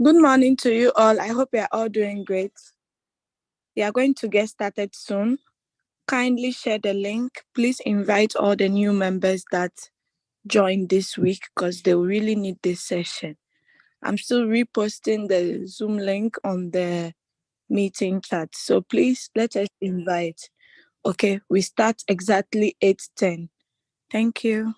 Good morning to you all. I hope you are all doing great. We are going to get started soon. Kindly share the link. Please invite all the new members that joined this week because they will really need this session. I'm still reposting the Zoom link on the meeting chat. So please let us invite. Okay, we start exactly 8:10. Thank you.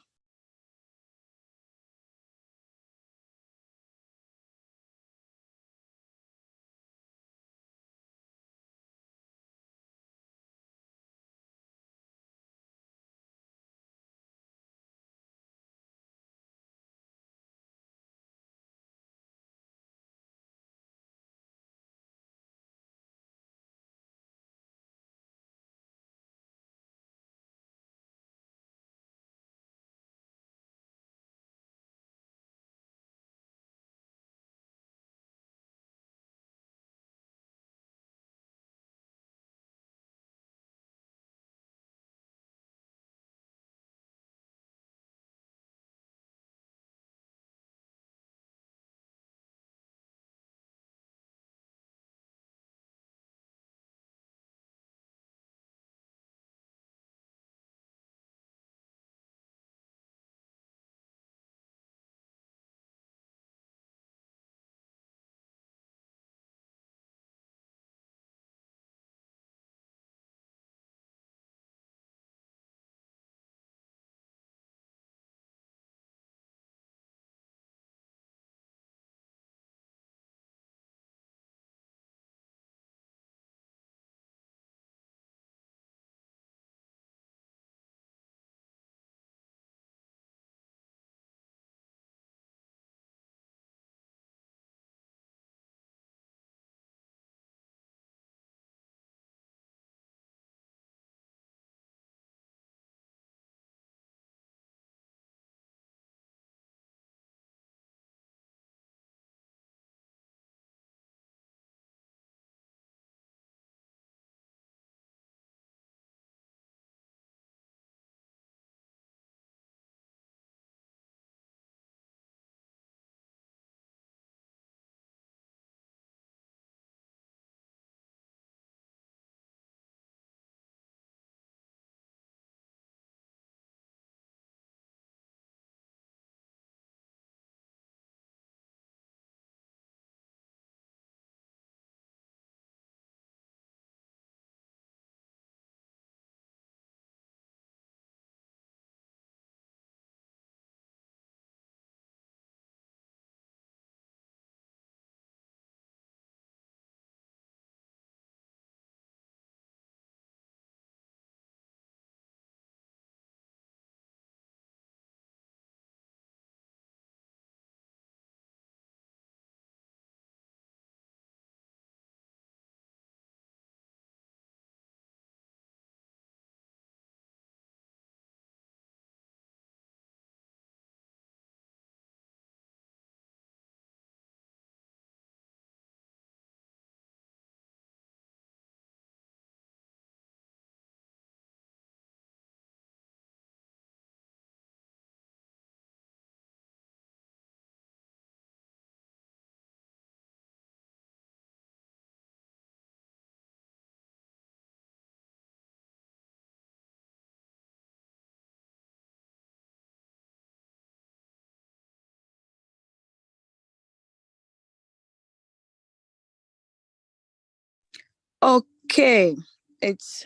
Okay, it's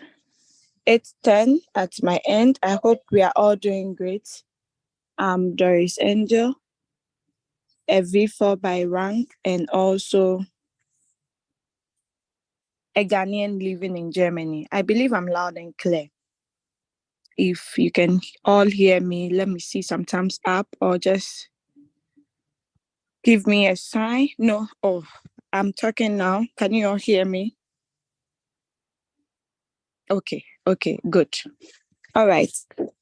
8:10 at my end. I hope we are all doing great. I'm Doris Angel, a V4 by rank, and also a Ghanaian living in Germany. I believe I'm loud and clear. If you can all hear me, let me see some thumbs up or just give me a sign. No, oh, I'm talking now. Can you all hear me? Okay, good. All right.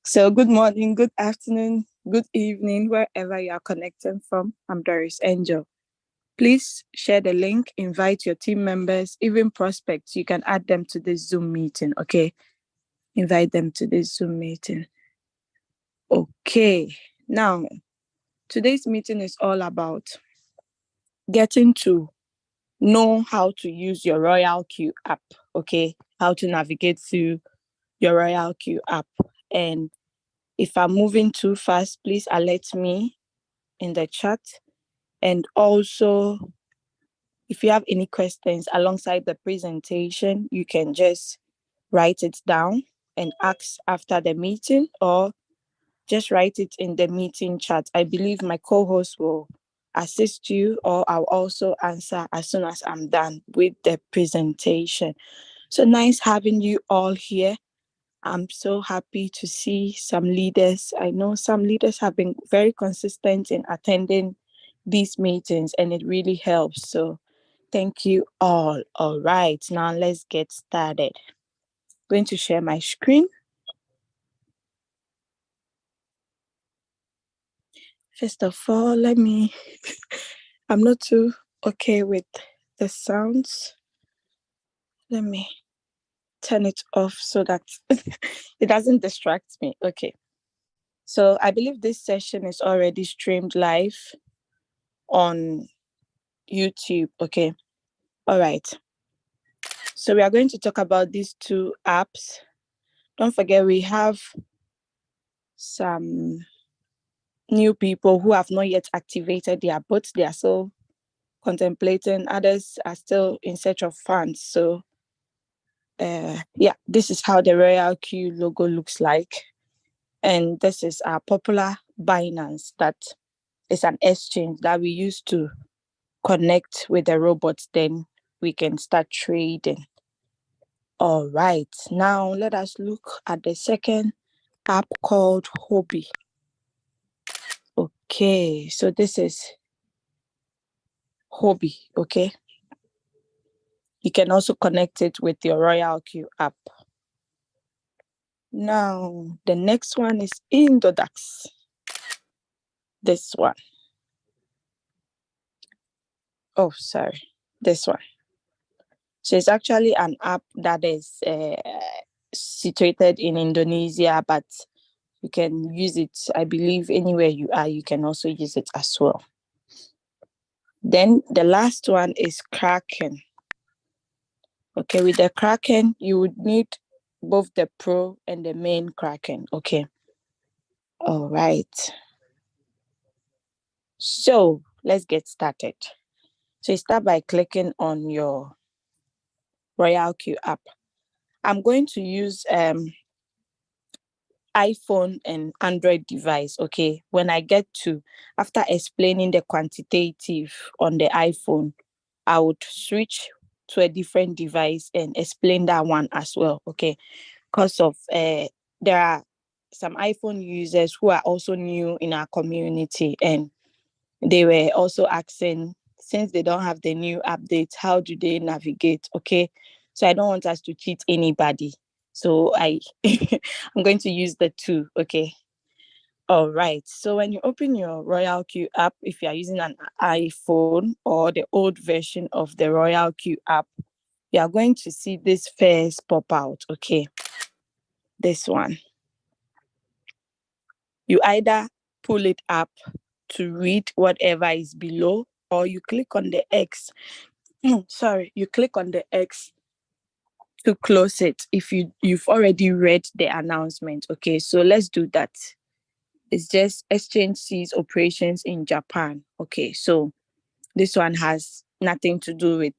So, good morning, good afternoon, good evening, wherever you are connecting from. I'm Doris Angel. Please share the link, invite your team members, even prospects. You can add them to this Zoom meeting, okay? Invite them to this Zoom meeting. Okay, now today's meeting is all about getting to know how to use your Royalq app, okay? How to navigate through your Royalq app. And if I'm moving too fast, please alert me in the chat. And also, if you have any questions alongside the presentation, you can just write it down and ask after the meeting, or just write it in the meeting chat. I believe my co-host will assist you, or I'll also answer as soon as I'm done with the presentation. So nice having you all here. I'm so happy to see some leaders. I know some leaders have been very consistent in attending these meetings, and it really helps. So thank you all. All right, now let's get started. I'm going to share my screen. First of all, I'm not too okay with the sounds. Let me turn it off so that it doesn't distract me. Okay. So I believe this session is already streamed live on YouTube. Okay. All right. So we are going to talk about these two apps. Don't forget, we have some new people who have not yet activated their bots. They are still contemplating. Others are still in search of funds. So this is how the Royalq logo looks like. And this is our popular Binance, that is an exchange that we use to connect with the robots. Then we can start trading. All right, now let us look at the second app called Hobby. Okay, so this is Hobby, okay? You can also connect it with your Royalq app. Now, the next one is Indodax. This one. Oh, sorry. This one. So it's actually an app that is situated in Indonesia, but you can use it, I believe, anywhere you are. You can also use it as well. Then the last one is Kraken. Okay, with the Kraken, you would need both the Pro and the main Kraken. Okay. All right. So let's get started. So you start by clicking on your Royalq app. I'm going to use iPhone and Android device. Okay, when I get to, after explaining the quantitative on the iPhone, I would switch to a different device and explain that one as well. Okay, because of there are some iPhone users who are also new in our community, and they were also asking, since they don't have the new updates, how do they navigate? Okay, so I don't want us to cheat anybody, so I'm going to use the two. Okay. All right, so when you open your Royalq app, if you are using an iPhone or the old version of the Royalq app, you are going to see this first pop out. Okay, this one. You either pull it up to read whatever is below, or you click on the X. You click on the X to close it if you've already read the announcement. Okay, so let's do that. It's just exchange sees operations in Japan. Okay, so this one has nothing to do with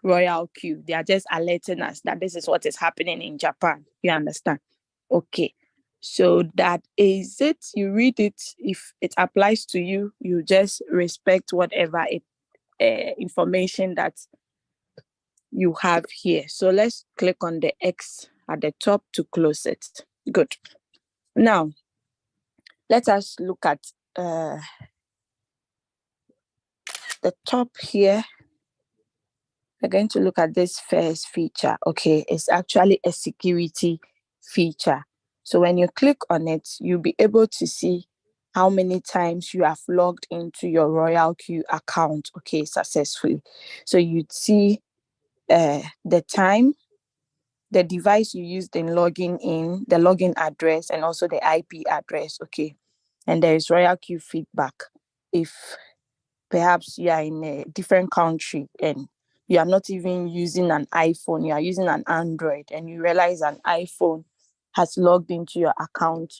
Royalq. They are just alerting us that this is what is happening in Japan. You understand? Okay. So that is it. You read it. If it applies to you, you just respect whatever information that you have here. So let's click on the X at the top to close it. Good. Now, let us look at the top here. We're going to look at this first feature. Okay, it's actually a security feature. So when you click on it, you'll be able to see how many times you have logged into your Royalq account, okay, successfully. So you'd see the time, the device you used in logging in, the login address, and also the IP address, okay. And there is Royalq feedback. If perhaps you are in a different country and you are not even using an iPhone, you are using an Android, and you realize an iPhone has logged into your account,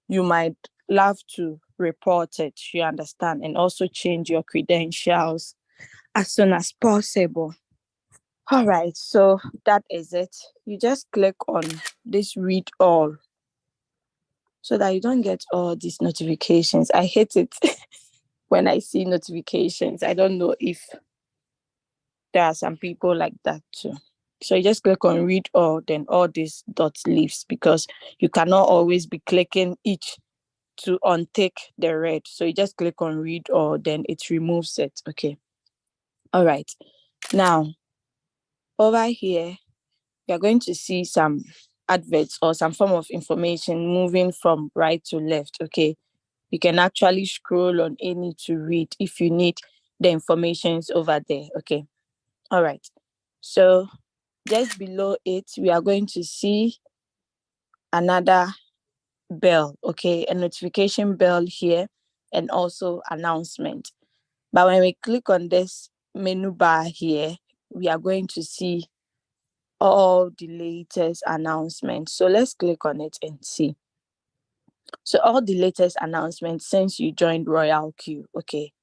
you might love to report it, you understand, and also change your credentials as soon as possible. All right, so that is it. You just click on this read all so that you don't get all these notifications. I hate it when I see notifications. I don't know if there are some people like that too. So you just click on read all, then all these dots leaves because you cannot always be clicking each to untick the red. So you just click on read all, then it removes it. Okay. All right. Now, over here, you're going to see some adverts or some form of information moving from right to left. Okay. You can actually scroll on any to read if you need the informations over there. Okay. All right. So just below it, we are going to see another bell, okay, a notification bell here, and also announcement. But when we click on this menu bar here, we are going to see all the latest announcements. So let's click on it and see. So all the latest announcements since you joined Royalq, okay,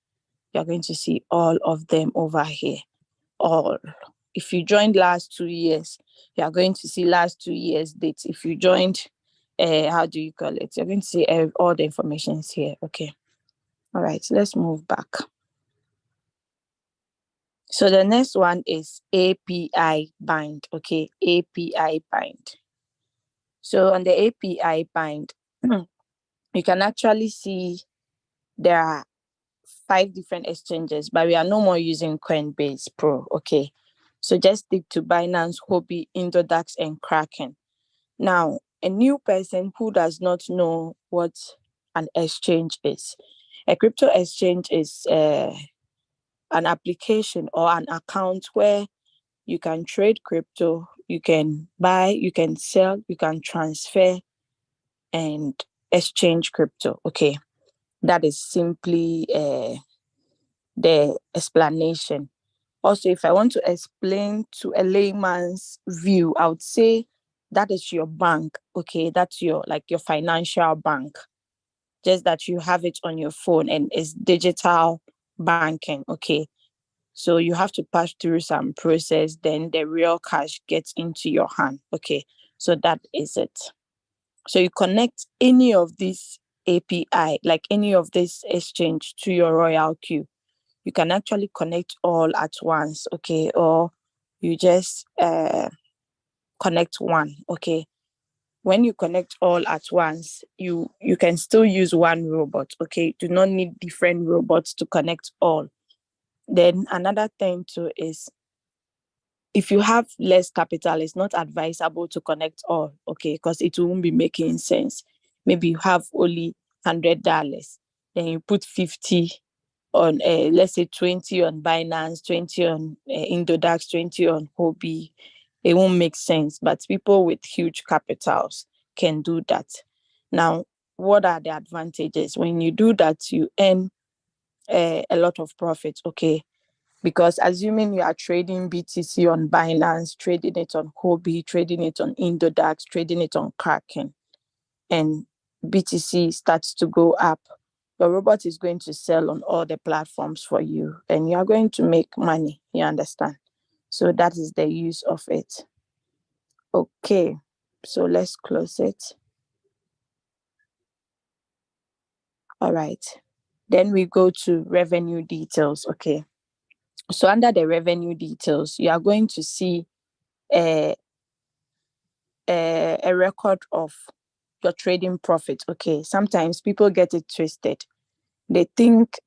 you're going to see all of them over here. All. If you joined last 2 years, you are going to see last 2 years dates. If you joined, how do you call it? You're going to see all the information here. Okay. All right. Let's move back. So the next one is API bind. Okay. API bind. So on the API bind, you can actually see there are 5 different exchanges, but we are no more using Coinbase Pro. Okay. So just stick to Binance, Hobby, Indodax, and Kraken. Now, a new person who does not know what an exchange is, a crypto exchange is an application or an account where you can trade crypto, you can buy, you can sell, you can transfer, and exchange crypto. Okay. That is simply the explanation. Also, if I want to explain to a layman's view, I would say that is your bank. Okay, that's your financial bank. Just that you have it on your phone and it's digital banking. Okay. So you have to pass through some process, then the real cash gets into your hand. Okay. So that is it. So you connect any of this API, like any of this exchange to your Royalq. You can actually connect all at once, okay, or you just connect one. Okay. When you connect all at once, you can still use one robot. Okay. You do not need different robots to connect all. Then another thing too is, if you have less capital, it's not advisable to connect all. Okay, because it won't be making sense. Maybe you have only $100, then you put 50 on, let's say 20 on Binance, 20 on Indodax, 20 on Hobby. It won't make sense. But people with huge capitals can do that. Now, what are the advantages? When you do that, you earn a lot of profit. Okay. Because assuming you are trading BTC on Binance, trading it on Hobby, trading it on Indodax, trading it on Kraken, and BTC starts to go up, your robot is going to sell on all the platforms for you and you are going to make money. You understand? So that is the use of it. Okay, so let's close it. All right. Then we go to revenue details. Okay. So under the revenue details, you are going to see a record of your trading profit. Okay. Sometimes people get it twisted. They think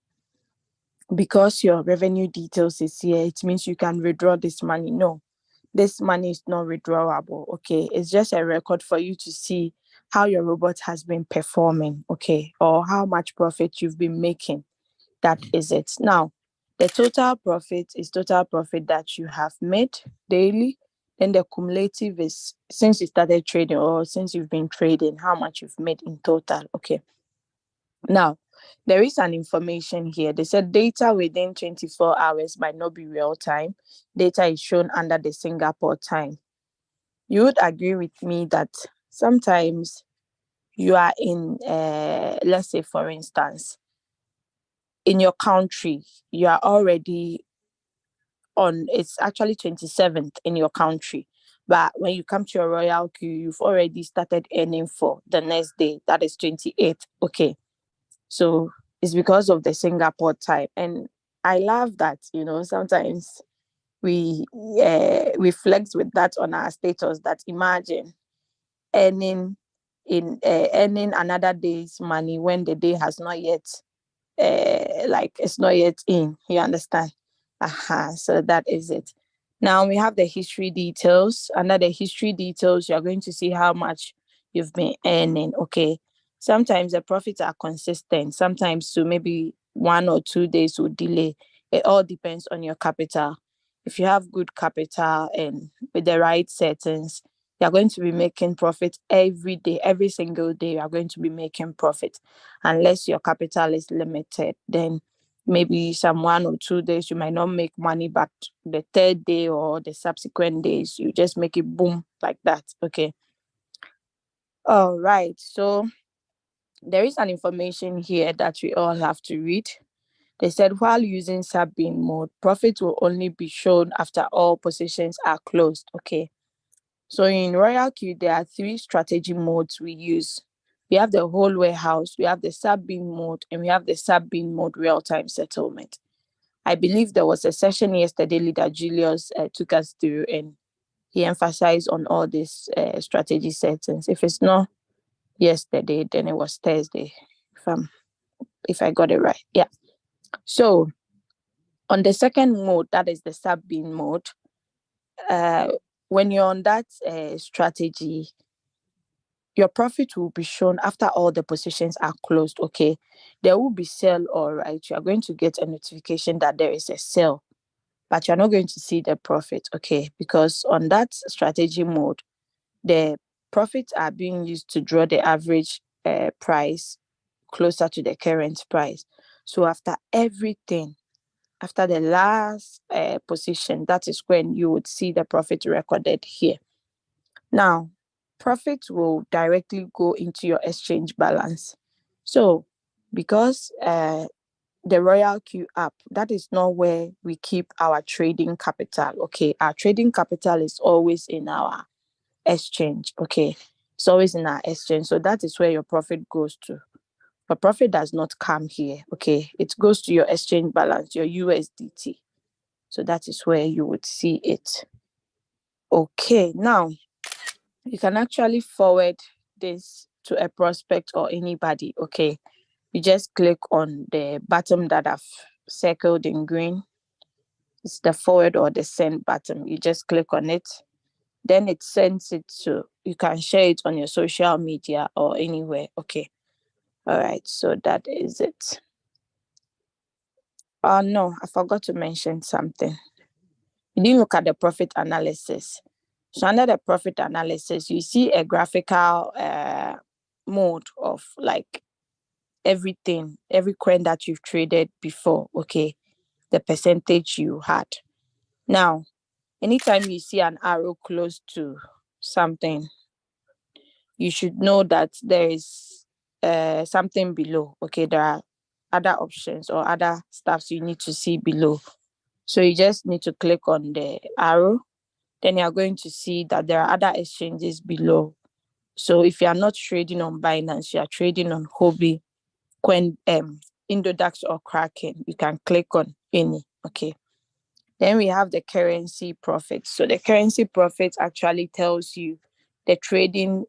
because your revenue details is here, it means you can withdraw this money. No, this money is not withdrawable. Okay. It's just a record for you to see how your robot has been performing. Okay. Or how much profit you've been making. That is it. Now, the total profit is total profit that you have made daily. Then the cumulative is since you started trading or since you've been trading, how much you've made in total. Okay. Now, there is an information here. They said data within 24 hours might not be real time. Data is shown under the Singapore time. You would agree with me that sometimes you are in, let's say, for instance, in your country, you are already on, it's actually 27th in your country. But when you come to your Royalq, you've already started earning for the next day, that is 28th. Okay. So it's because of the Singapore time. And I love that, sometimes we flex with that on our status, that imagine earning earning another day's money when the day has not yet, like it's not yet in. You understand? So that is it. Now we have the history details. Under the history details, you're going to see how much you've been earning. Okay. Sometimes the profits are consistent. Sometimes so maybe 1 or 2 days will delay. It all depends on your capital. If you have good capital and with the right settings, you're going to be making profit every day, every single day. You're going to be making profit, unless your capital is limited. Then maybe some 1 or 2 days you might not make money, but the third day or the subsequent days you just make it boom like that. Okay. All right. So there is an information here that we all have to read. They said while using sub-bin mode, profit will only be shown after all positions are closed. Okay. So in Royalq, there are 3 strategy modes we use. We have the whole warehouse, we have the sub-bin mode, and we have the sub-bin mode real-time settlement. I believe there was a session yesterday Leader Julius took us through, and he emphasized on all these strategy settings. If it's not yesterday, then it was Thursday, if I got it right. Yeah. So on the second mode, that is the sub-bin mode, when you're on that strategy, your profit will be shown after all the positions are closed. Okay. There will be sell, all right. You are going to get a notification that there is a sell, but you're not going to see the profit. Okay. Because on that strategy mode, the profits are being used to draw the average price closer to the current price. So after everything, after the last position, that is when you would see the profit recorded here. Now, profit will directly go into your exchange balance. So, because the Royalq app, that is not where we keep our trading capital. Okay, our trading capital is always in our exchange. Okay, it's always in our exchange. So that is where your profit goes to. But profit does not come here. Okay, it goes to your exchange balance, your USDT. So that is where you would see it. Okay, now you can actually forward this to a prospect or anybody. Okay, you just click on the button that I've circled in green. It's the forward or the send button. You just click on it, then it sends it to, you can share it on your social media or anywhere. Okay. All right, so that is it. No, I forgot to mention something. You didn't look at the profit analysis. So under the profit analysis, you see a graphical mode of like everything, every coin that you've traded before. Okay, the percentage you had. Now, anytime you see an arrow close to something, you should know that there is something below. Okay, there are other options or other stuffs you need to see below. So you just need to click on the arrow. Then you are going to see that there are other exchanges below. So if you are not trading on Binance, you are trading on Huobi, Coin, Indodax or Kraken, you can click on any. Okay. Then we have the currency profit. So the currency profit actually tells you the trading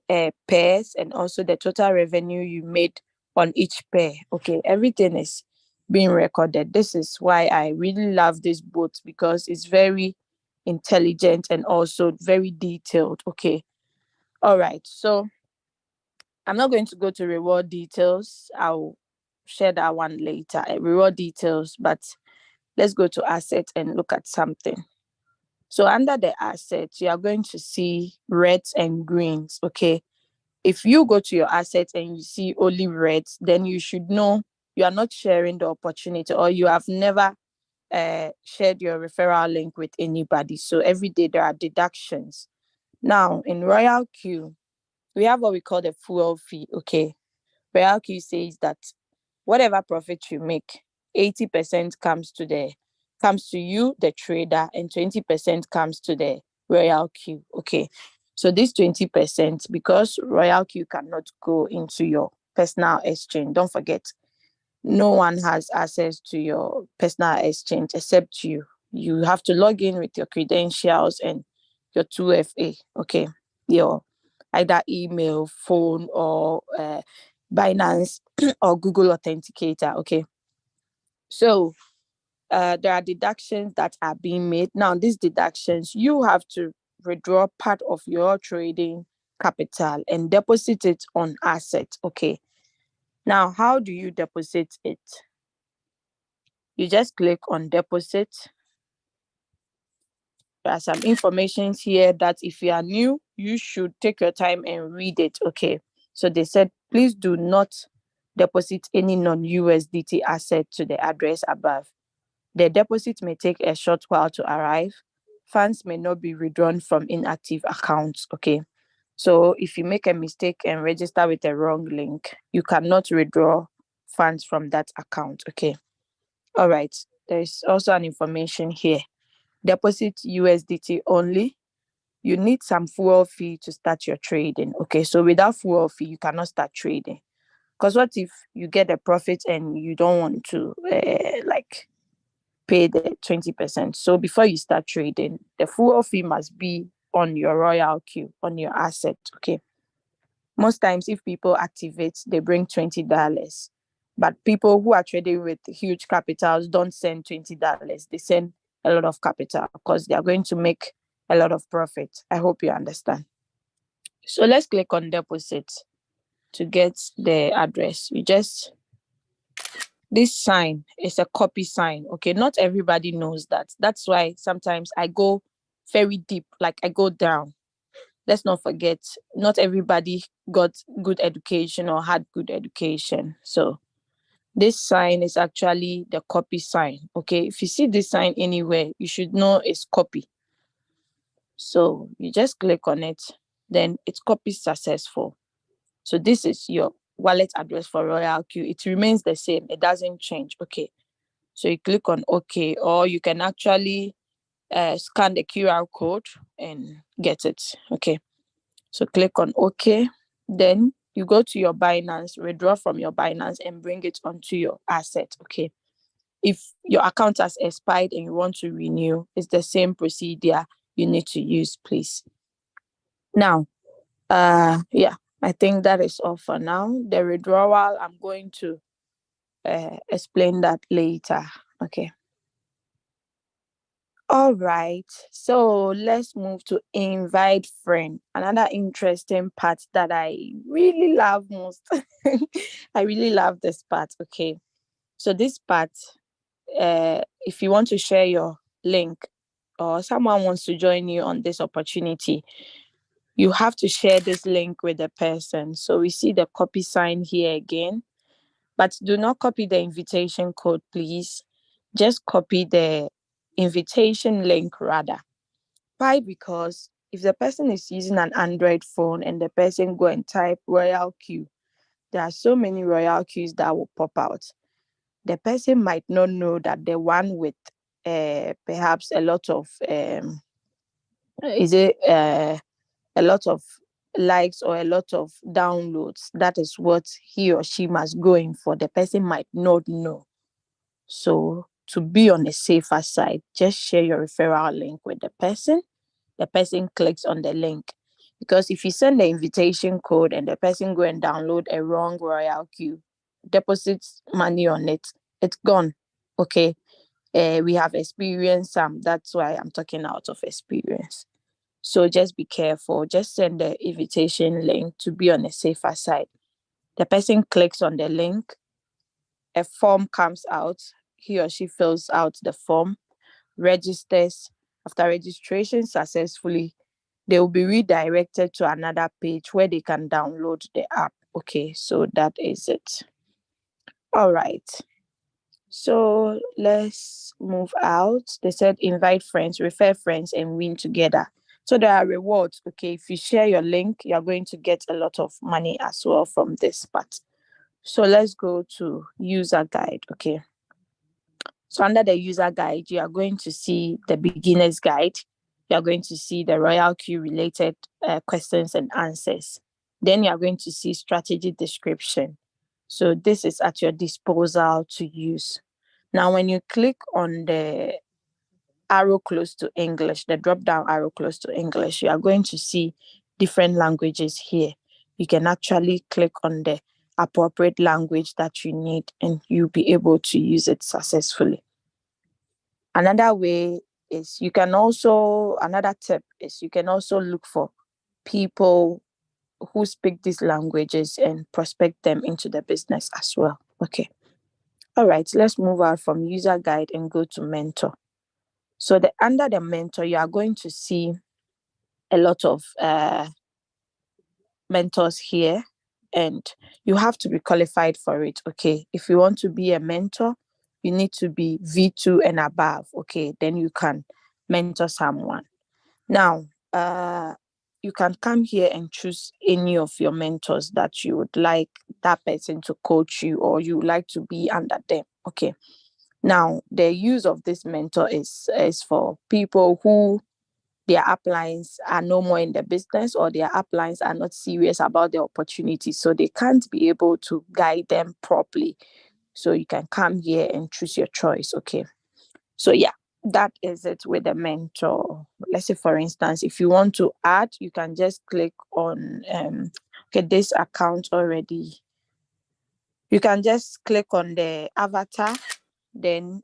pairs and also the total revenue you made on each pair. Okay, everything is being recorded. This is why I really love this bot, because it's very intelligent and also very detailed. Okay. All right. So I'm not going to go to reward details. I'll share that one later. Reward details, but let's go to assets and look at something. So under the assets, you are going to see reds and greens. Okay. If you go to your assets and you see only reds, then you should know you are not sharing the opportunity, or you have never shared your referral link with anybody. So every day there are deductions. Now in Royalq, we have what we call the fuel fee. Okay, Royalq says that whatever profit you make, 80% comes to you, the trader, and 20% comes to the Royalq. Okay, so this 20%, because Royalq cannot go into your personal exchange. Don't forget, no one has access to your personal exchange except you. You have to log in with your credentials and your 2FA. Okay, your either email, phone, or Binance or Google Authenticator. Okay, so there are deductions that are being made. Now, these deductions, you have to withdraw part of your trading capital and deposit it on asset. Okay, now how do you deposit it? You just click on deposit. There are some information here that if you are new, you should take your time and read it. Okay, so they said, please do not deposit any non-USDT asset to the address above. The deposit may take a short while to arrive. Funds may not be withdrawn from inactive accounts. Okay, so if you make a mistake and register with a wrong link, you cannot withdraw funds from that account. Okay, all right. There's also an information here. Deposit USDT only. You need some fuel fee to start your trading. Okay, so without fuel fee, you cannot start trading. Because what if you get a profit and you don't want to pay the 20%? So before you start trading, the fuel fee must be on your Royalq, on your asset. Okay. Most times, if people activate, they bring $20. But people who are trading with huge capitals don't send $20. They send a lot of capital because they are going to make a lot of profit. I hope you understand. So let's click on deposit to get the address. This sign is a copy sign. Okay, not everybody knows that. That's why sometimes I go very deep, like I go down. Let's not forget, not everybody got good education or had good education. So this sign is actually the copy sign. Okay, if you see this sign anywhere, you should know it's copy. So you just click on it, then it's copy successful. So this is your wallet address for Royalq. It remains the same, it doesn't change. Okay, so you click on OK, or you can actually scan the QR code and get it. Okay, so click on OK. Then you go to your Binance, withdraw from your Binance and bring it onto your asset. Okay, if your account has expired and you want to renew, it's the same procedure you need to use, please. Now, yeah, I think that is all for now. The withdrawal, I'm going to explain that later. Okay. All right, so let's move to invite friend. Another interesting part that I really love most. I really love this part. Okay, so this part, if you want to share your link or someone wants to join you on this opportunity, you have to share this link with the person. So we see the copy sign here again, but do not copy the invitation code, please. Just copy the invitation link rather. Why? Because if the person is using an Android phone and the person go and type Royalq, there are so many Royalqs that will pop out. The person might not know that the one with perhaps a lot of a lot of likes or a lot of downloads, that is what he or she must go in for. The person might not know. So to be on the safer side, just share your referral link with the person. The person clicks on the link. Because if you send the invitation code and the person go and download a wrong Royalq, deposits money on it, it's gone. Okay. We have experienced some. That's why I'm talking out of experience. So just be careful. Just send the invitation link to be on the safer side. The person clicks on the link, a form comes out, he or she fills out the form, registers. After registration successfully, they will be redirected to another page where they can download the app. Okay, so that is it. All right. So let's move out. They said invite friends, refer friends, and win together. So there are rewards. Okay, if you share your link, you're going to get a lot of money as well from this part. So let's go to user guide. Okay. So under the user guide, you are going to see the beginner's guide. You are going to see the Royalq related questions and answers. Then you are going to see strategy description. So this is at your disposal to use. Now, when you click on the arrow close to English, the drop down arrow close to English, you are going to see different languages here. You can actually click on the appropriate language that you need and you'll be able to use it successfully. Another way is another tip is you can also look for people who speak these languages and prospect them into the business as well. Okay. All right, let's move out from user guide and go to mentor. So under the mentor, you are going to see a lot of mentors here, and you have to be qualified for it. Okay, if you want to be a mentor, you need to be V2 and above. Okay, then you can mentor someone. Now, you can come here and choose any of your mentors that you would like that person to coach you or you would like to be under them. Okay. Now, the use of this mentor is for people who their uplines are no more in the business or their uplines are not serious about the opportunity. So they can't be able to guide them properly. So you can come here and choose your choice. Okay. So yeah, that is it with the mentor. Let's say, for instance, if you want to add, you can just click on this account already. You can just click on the avatar, then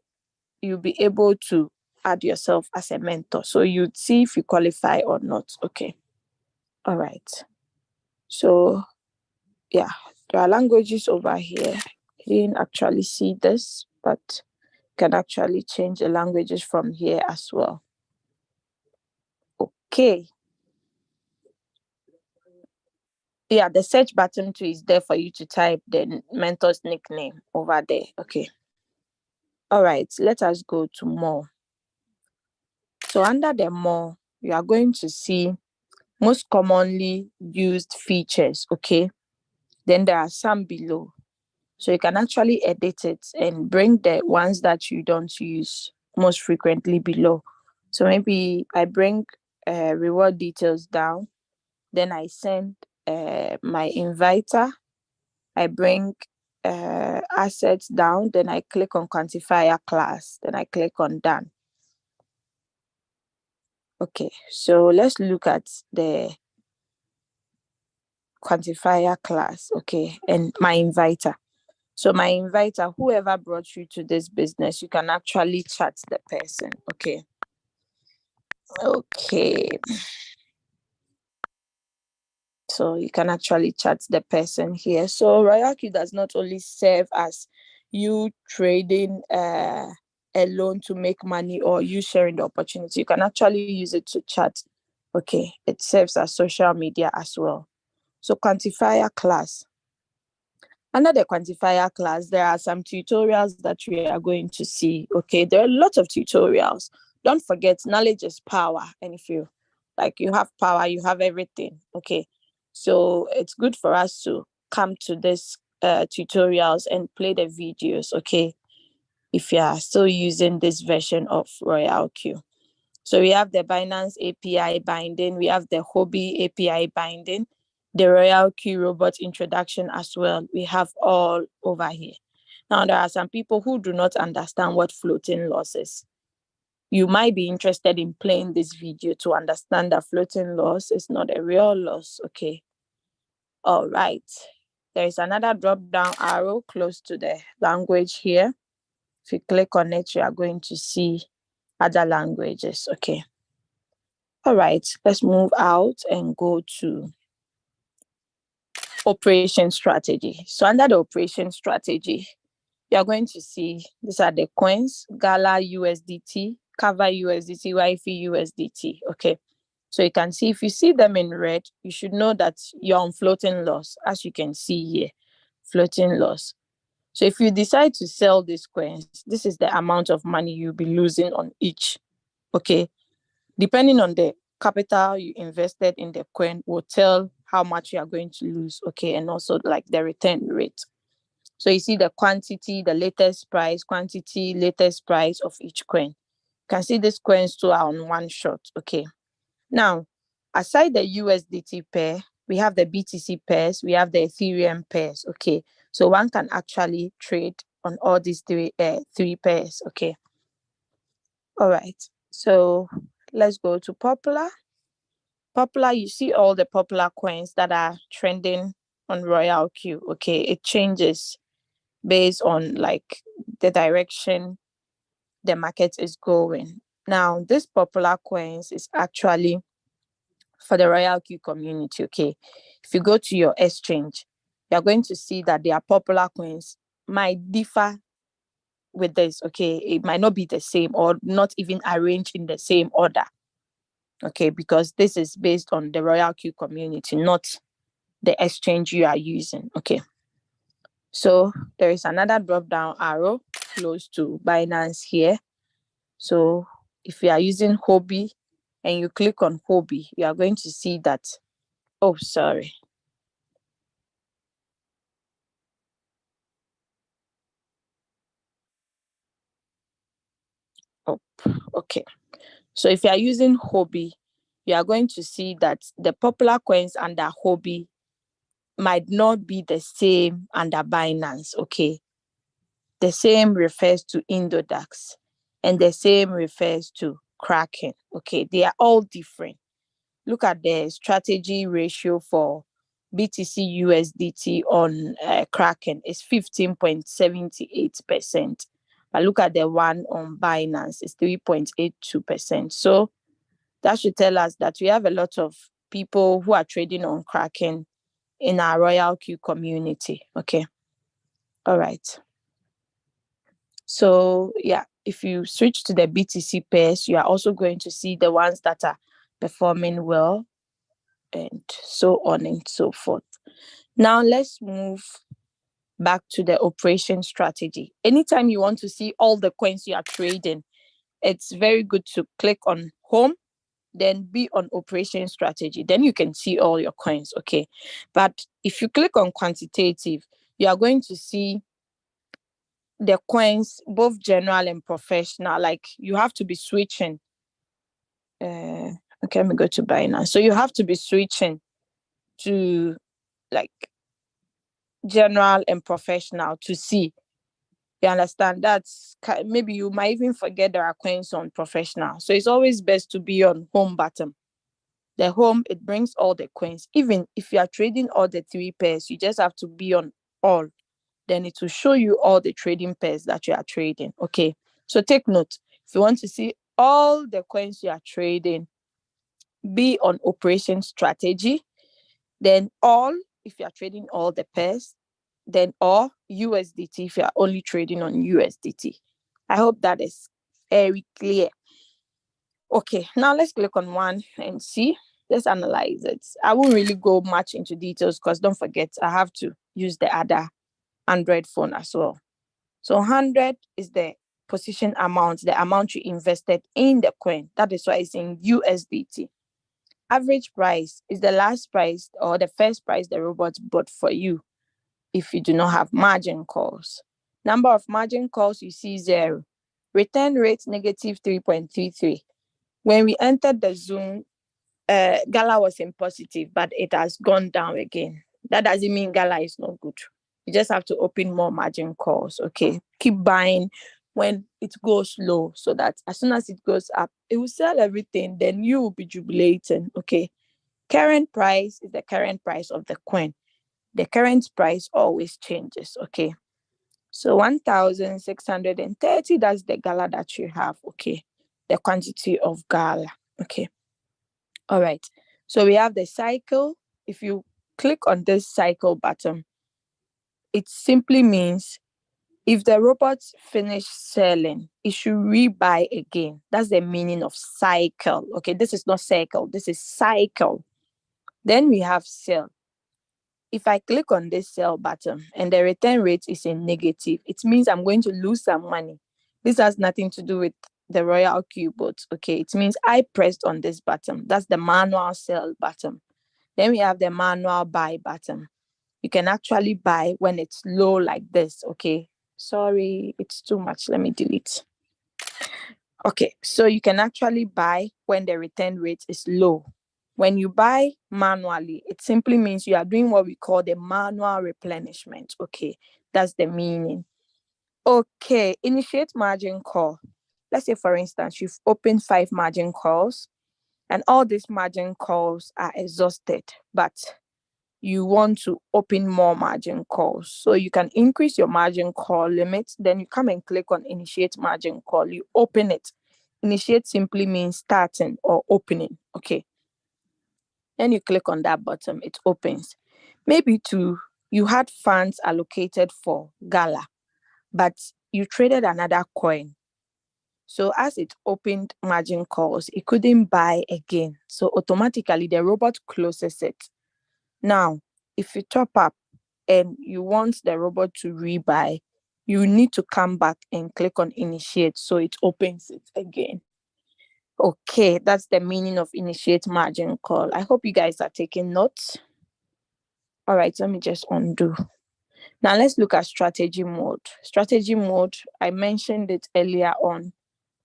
you'll be able to add yourself as a mentor. So you'd see if you qualify or not. Okay. All right. So yeah, there are languages over here. You didn't actually see this, but you can actually change the languages from here as well. Okay. Yeah, the search button too is there for you to type the mentor's nickname over there. Okay. All right, let us go to more. So under the more, you are going to see most commonly used features. Okay. Then there are some below. So you can actually edit it and bring the ones that you don't use most frequently below. So maybe I bring reward details down, then I send my inviter, I bring assets down, then I click on quantifier class, then I click on done. Okay, so let's look at the quantifier class, okay, and my inviter. So my inviter, whoever brought you to this business, you can actually chat the person. Okay. Okay. So you can actually chat the person here. So Royalq does not only serve as you trading a loan to make money or you sharing the opportunity. You can actually use it to chat. Okay. It serves as social media as well. So quantifier class. Under the quantifier class, there are some tutorials that we are going to see. Okay, there are lots of tutorials. Don't forget, knowledge is power. And if you have power, you have everything. Okay, so it's good for us to come to this tutorials and play the videos. Okay, if you are still using this version of Royalq. So we have the Binance API binding, we have the Hobby API binding, the Royalq robot introduction as well. We have all over here. Now, there are some people who do not understand what floating loss is. You might be interested in playing this video to understand that floating loss is not a real loss. Okay. All right. There is another drop down arrow close to the language here. If you click on it, you are going to see other languages. Okay. All right, let's move out and go to operation strategy. So under the operation strategy, you're going to see these are the coins: Gala USDT, Cover USDT, Wi-Fi USDT. Okay, so you can see, if you see them in red, you should know that you're on floating loss, as you can see here, floating loss. So if you decide to sell these coins, this is the amount of money you'll be losing on each. Okay. Depending on the capital you invested in the coin will tell how much you are going to lose. Okay. And also like the return rate. So you see the quantity, the latest price, quantity, latest price of each coin. You can see these coins too are on one shot. Okay. Now, aside the USDT pair, we have the BTC pairs, we have the Ethereum pairs. Okay. So one can actually trade on all these three pairs. Okay. All right. So let's go to popular. Popular, you see all the popular coins that are trending on Royalq. Okay. It changes based on like the direction the market is going. Now, this popular coins is actually for the Royalq community. Okay. If you go to your exchange, you're going to see that their popular coins might differ with this. Okay. It might not be the same or not even arranged in the same order. Okay. Because this is based on the Royalq community, not the exchange you are using. Okay. So there is another drop down arrow close to Binance here. So if you are using Hobby and you click on Hobby, you are going to see that. Oh, sorry. Oh, okay. So if you are using Hobby, you are going to see that the popular coins under Hobby might not be the same under Binance. Okay. The same refers to Indodax and the same refers to Kraken. Okay. They are all different. Look at the strategy ratio for BTC USDT on Kraken is 15.78%. But look at the one on Binance, it's 3.82%. So that should tell us that we have a lot of people who are trading on Kraken in our Royalq community. Okay. All right. So yeah, if you switch to the BTC pairs, you are also going to see the ones that are performing well and so on and so forth. Now let's move back to the operation strategy. Anytime you want to see all the coins you are trading, it's very good to click on home, then be on operation strategy. Then you can see all your coins. Okay. But if you click on quantitative, you are going to see the coins, both general and professional. Like you have to be switching. Okay, let me go to Binance. So you have to be switching to like general and professional to see. You understand? That's maybe you might even forget there are coins on professional. So it's always best to be on home button. The home, it brings all the coins. Even if you are trading all the three pairs, you just have to be on all. Then it will show you all the trading pairs that you are trading. Okay. So take note. If you want to see all the coins you are trading, be on operation strategy. Then all, if you are trading all the pairs, then or USDT if you are only trading on USDT. I hope that is very clear. Okay, now let's click on one and see. Let's analyze it. I won't really go much into details because don't forget, I have to use the other Android phone as well. So 100 is the position amount, the amount you invested in the coin. That is why it's in USDT. Average price is the last price or the first price the robot bought for you if you do not have margin calls. Number of margin calls, you see 0. Return rate negative 3.33. When we entered the Zoom, Gala was in positive, but it has gone down again. That doesn't mean Gala is not good. You just have to open more margin calls. Okay. Keep buying when it goes low so that as soon as it goes up, it will sell everything. Then you will be jubilating. Okay. Current price is the current price of the coin. The current price always changes. Okay. So 1,630, that's the Gala that you have. Okay. The quantity of Gala. Okay. All right. So we have the cycle. If you click on this cycle button, it simply means if the robots finish selling, it should rebuy again. That's the meaning of cycle. Okay, this is not cycle, this is cycle. Then we have sell. if I click on this sell button and the return rate is in negative, it means I'm going to lose some money. This has nothing to do with the Royalq bot. Okay, it means I pressed on this button. That's the manual sell button. Then we have the manual buy button. You can actually buy when it's low like this. Okay, sorry, it's too much. Let me delete. Okay, so you can actually buy when the return rate is low. When you buy manually, it simply means you are doing what we call the manual replenishment. Okay, that's the meaning. Okay, initiate margin call. Let's say, for instance, you've opened 5 margin calls and all these margin calls are exhausted, but you want to open more margin calls. So you can increase your margin call limit. Then you come and click on initiate margin call. You open it. Initiate simply means starting or opening. Okay. Then you click on that button, it opens. Maybe you had funds allocated for Gala, but you traded another coin. So as it opened margin calls, it couldn't buy again. So automatically the robot closes it. Now, if you top up and you want the robot to rebuy, you need to come back and click on initiate so it opens it again. Okay, that's the meaning of initiate margin call. I hope you guys are taking notes. All right, let me just undo. Now let's look at strategy mode. Strategy mode, I mentioned it earlier on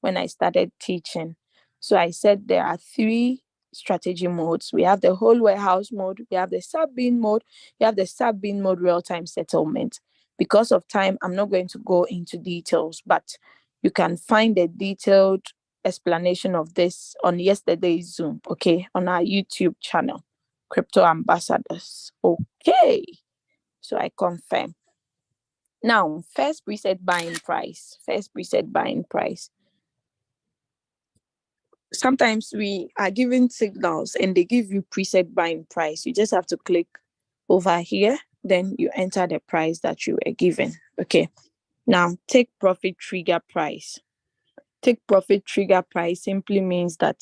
when I started teaching. So I said there are 3 strategy modes. We have the whole warehouse mode, we have the sub-bin mode, we have the sub-bin mode real-time settlement. Because of time, I'm not going to go into details, but you can find a detailed explanation of this on yesterday's Zoom, okay, on our YouTube channel, Crypto Ambassadors. Okay, so I confirm. Now, first preset buying price. Sometimes we are given signals and they give you preset buying price. You just have to click over here, then you enter the price that you were given. Okay. Now, take profit trigger price. Take profit trigger price simply means that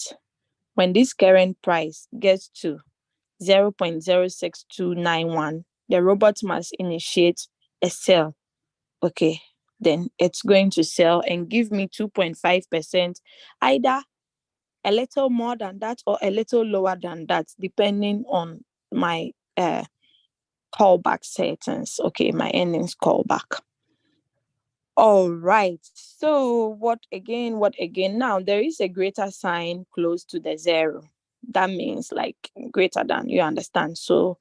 when this current price gets to 0.06291, the robot must initiate a sell. Okay, then it's going to sell and give me 2.5%, either a little more than that or a little lower than that, depending on my callback settings. Okay, my earnings callback. All right, so what again? Now there is a greater sign close to the 0. That means like greater than, you understand? So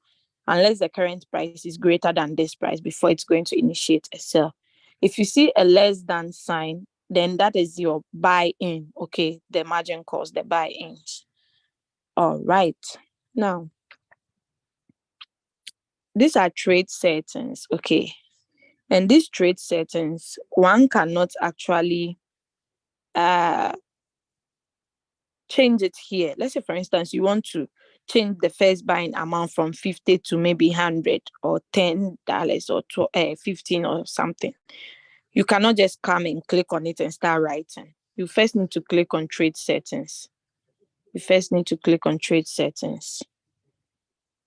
unless the current price is greater than this price before it's going to initiate a sell. If you see a less than sign, then that is your buy in. Okay, the margin calls, the buy ins. All right, now these are trade settings. Okay, and these trade settings, one cannot actually change it here. Let's say, for instance, you want to change the first buying amount from 50 to maybe 100 or $10 or 15 or something. You cannot just come and click on it and start writing. You first need to click on trade settings.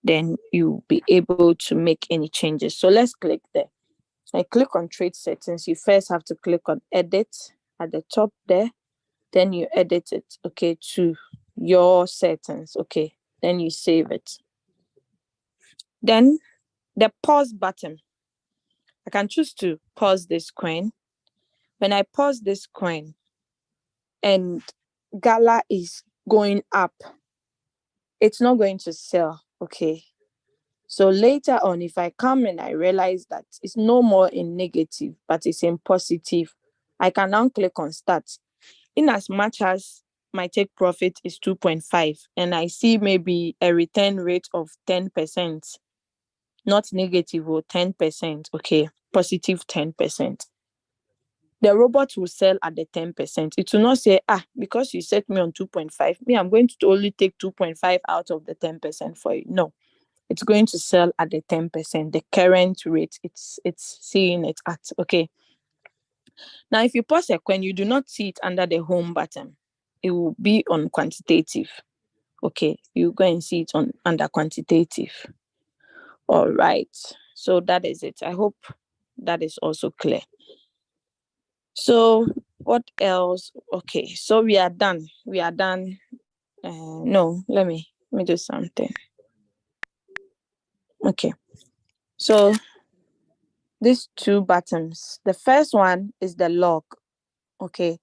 Then you'll be able to make any changes. So let's click there. I click on trade settings. You first have to click on edit at the top there. Then you edit it, okay, to your settings. Okay, then you save it. Then the pause button. I can choose to pause this coin. When I pause this coin and Gala is going up, it's not going to sell. Okay, so later on, if I come and I realize that it's no more in negative but it's in positive, I can now click on start. In as much as my take profit is 2.5 and I see maybe a return rate of 10%, not negative or 10%, okay, positive 10%. The robot will sell at the 10%. It will not say, because you set me on 2.5, me, I'm going to only take 2.5 out of the 10% for you. No, it's going to sell at the 10%, the current rate it's seeing it at, okay. Now, if you pause a coin, you do not see it under the home button. It will be on quantitative. Okay, you go and see it on under quantitative. All right. So that is it. I hope that is also clear. So what else? Okay. So we are done. We are done. No, let me do something. Okay. So these two buttons. The first one is the log. Okay.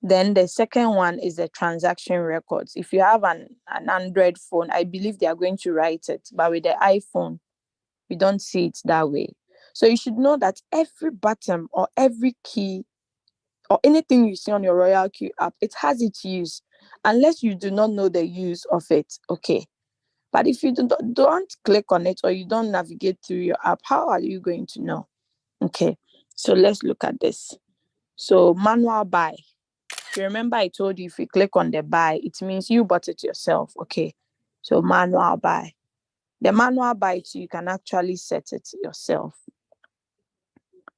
Then the second one is the transaction records. If you have an Android phone, I believe they are going to write it. But with the iPhone, we don't see it that way. So you should know that every button or every key or anything you see on your Royalq app, it has its use, unless you do not know the use of it. Okay. But if you don't click on it or you don't navigate through your app, how are you going to know? Okay. So let's look at this. So manual buy. You remember I told you if you click on the buy, it means you bought it yourself. Okay. So manual buy. The manual buy too, you can actually set it yourself.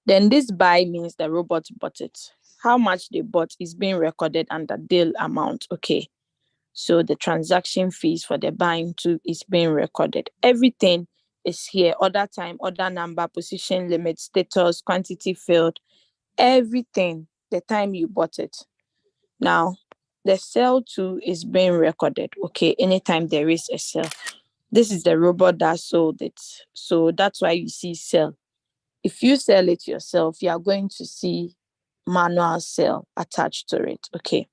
Then this buy means the robot bought it. How much they bought is being recorded under deal amount. Okay. So the transaction fees for the buying too is being recorded. Everything is here. Order time, order number, position limit, status, quantity filled, everything, the time you bought it. Now, the sale too is being recorded. Okay, anytime there is a sale. This is the robot that sold it. So that's why you see sell. If you sell it yourself, you are going to see manual sale attached to it. Okay.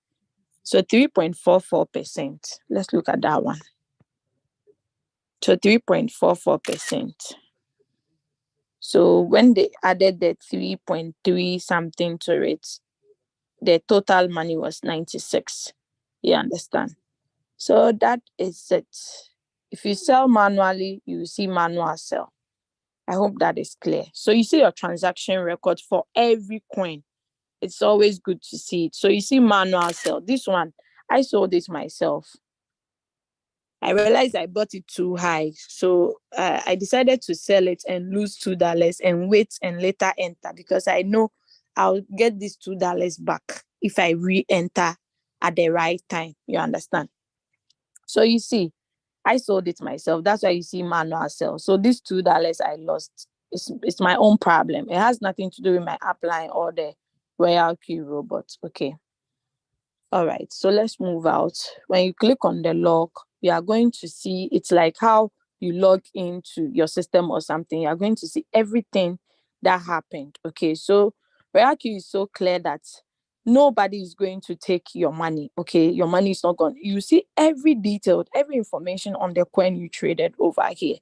So 3.44%. Let's look at that one. So 3.44%. So when they added the 3.3 something to it, the total money was 96. You understand? So that is it. If you sell manually, you will see manual sell. I hope that is clear. So you see your transaction record for every coin. It's always good to see it. So you see manual sell. This one, I sold it myself. I realized I bought it too high. So I decided to sell it and lose $2 and wait and later enter, because I know I'll get this $2 back if I re-enter at the right time. You understand? So you see, I sold it myself. That's why you see manual sell. So this $2 I lost, it's my own problem. It has nothing to do with my upline or the Royalq robot. Okay. All right. So let's move out. When you click on the log, you are going to see, it's like how you log into your system or something. You are going to see everything that happened. Okay. So Royalq is so clear that nobody is going to take your money. Okay. Your money is not gone. You see every detail, every information on the coin you traded over here.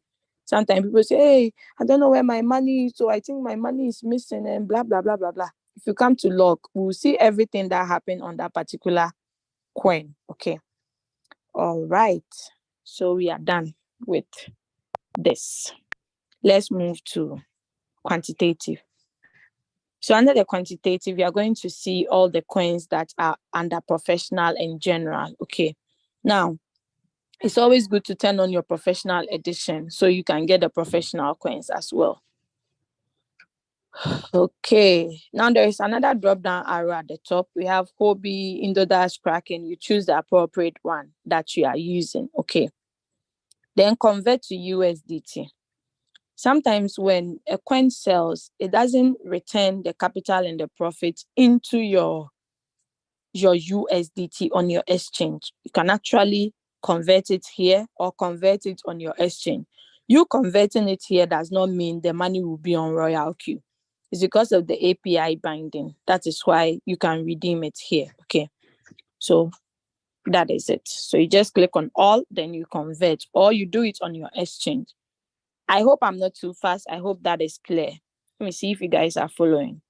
Sometimes people say, hey, I don't know where my money is, so I think my money is missing and blah, blah, blah, blah, blah. If you come to log, we'll see everything that happened on that particular coin. Okay. All right. So we are done with this. Let's move to quantitative. So under the quantitative, you are going to see all the coins that are under professional and general. Okay. Now, it's always good to turn on your professional edition so you can get the professional coins as well. Okay. Now there is another drop down arrow at the top. We have hobby, Indodash, Kraken. You choose the appropriate one that you are using. Okay. Then convert to USDT. Sometimes when a coin sells, it doesn't return the capital and the profit into your USDT on your exchange. You can actually convert it here or convert it on your exchange. You converting it here does not mean the money will be on Royalq. It's because of the API binding. That is why you can redeem it here. Okay. So that is it. So you just click on all, then you convert, or you do it on your exchange. I hope I'm not too fast. I hope that is clear. Let me see if you guys are following.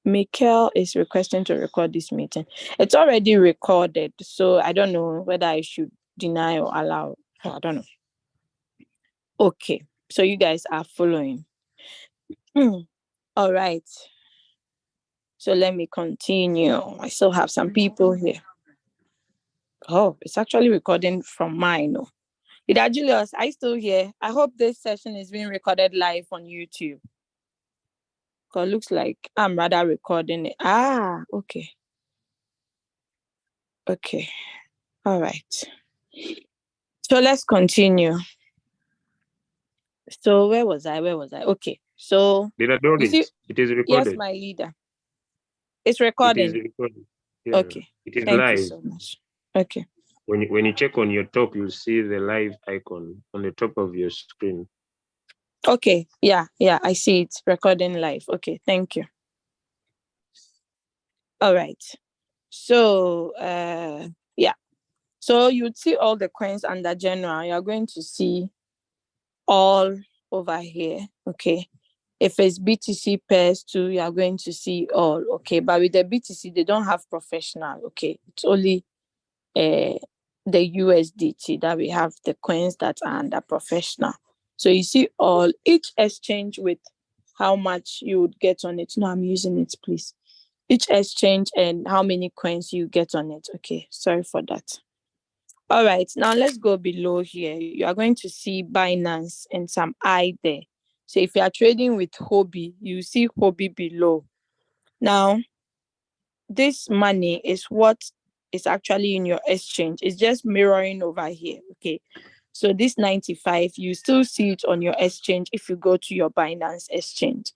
Mikhail is requesting to record this meeting. It's already recorded, so I don't know whether I should deny or allow. I don't know. Okay, so you guys are following. All right. So let me continue. I still have some people here. Oh, it's actually recording from mine. Oh. Julius, I still here. I hope this session is being recorded live on YouTube. Because it looks like I'm rather recording it. Ah, okay. Okay. All right. So let's continue. So where was I? Okay. So Leader you see, Doris, it is yes, recorded. my leader. It's It is recording. recorded. Yeah, Okay. it is Thank you live. so much. Okay. When you check on your top, you'll see the live icon on the top of your screen. Okay. Yeah. Yeah. I see it recording live. Okay. Thank you. All right. So, yeah. So you'd see all the coins under general. You're going to see all over here. Okay. If it's BTC pairs too, you are going to see all. Okay. But with the BTC, they don't have professional. Okay. It's only uh, the USDT that we have the coins that are under professional. So you see all each exchange with how much you would get on it. No, I'm using it, please. Each exchange and how many coins you get on it. Okay, sorry for that. All right, now let's go below here. You are going to see Binance and some I there. So if you are trading with Hobby, you see Hobby below. Now, this money is what is actually in your exchange. It's just mirroring over here. Okay. So this 95, you still see it on your exchange if you go to your Binance exchange.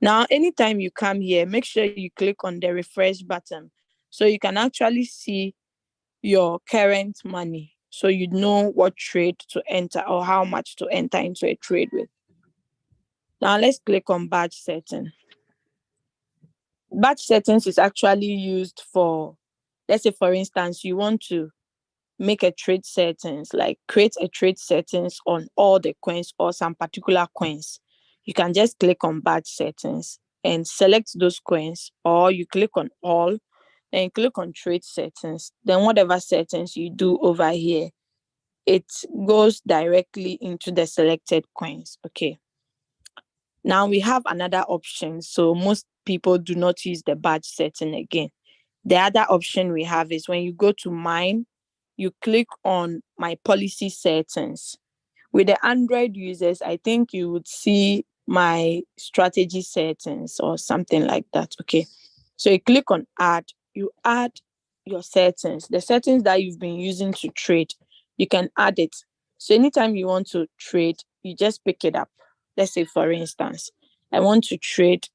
Now, anytime you come here, make sure you click on the refresh button so you can actually see your current money. So you know what trade to enter or how much to enter into a trade with. Now let's click on batch setting. Batch settings is actually used for, let's say for instance, you want to make a trade settings, like create a trade settings on all the coins or some particular coins. You can just click on batch settings and select those coins, or you click on all and click on trade settings. Then whatever settings you do over here, it goes directly into the selected coins. Okay. Now we have another option. So most people do not use the batch setting again. The other option we have is when you go to mine, you click on my policy settings. With the Android users, I think you would see my strategy settings or something like that. Okay. So you click on add, you add your settings, the settings that you've been using to trade, you can add it. So anytime you want to trade, you just pick it up. Let's say, for instance, I want to trade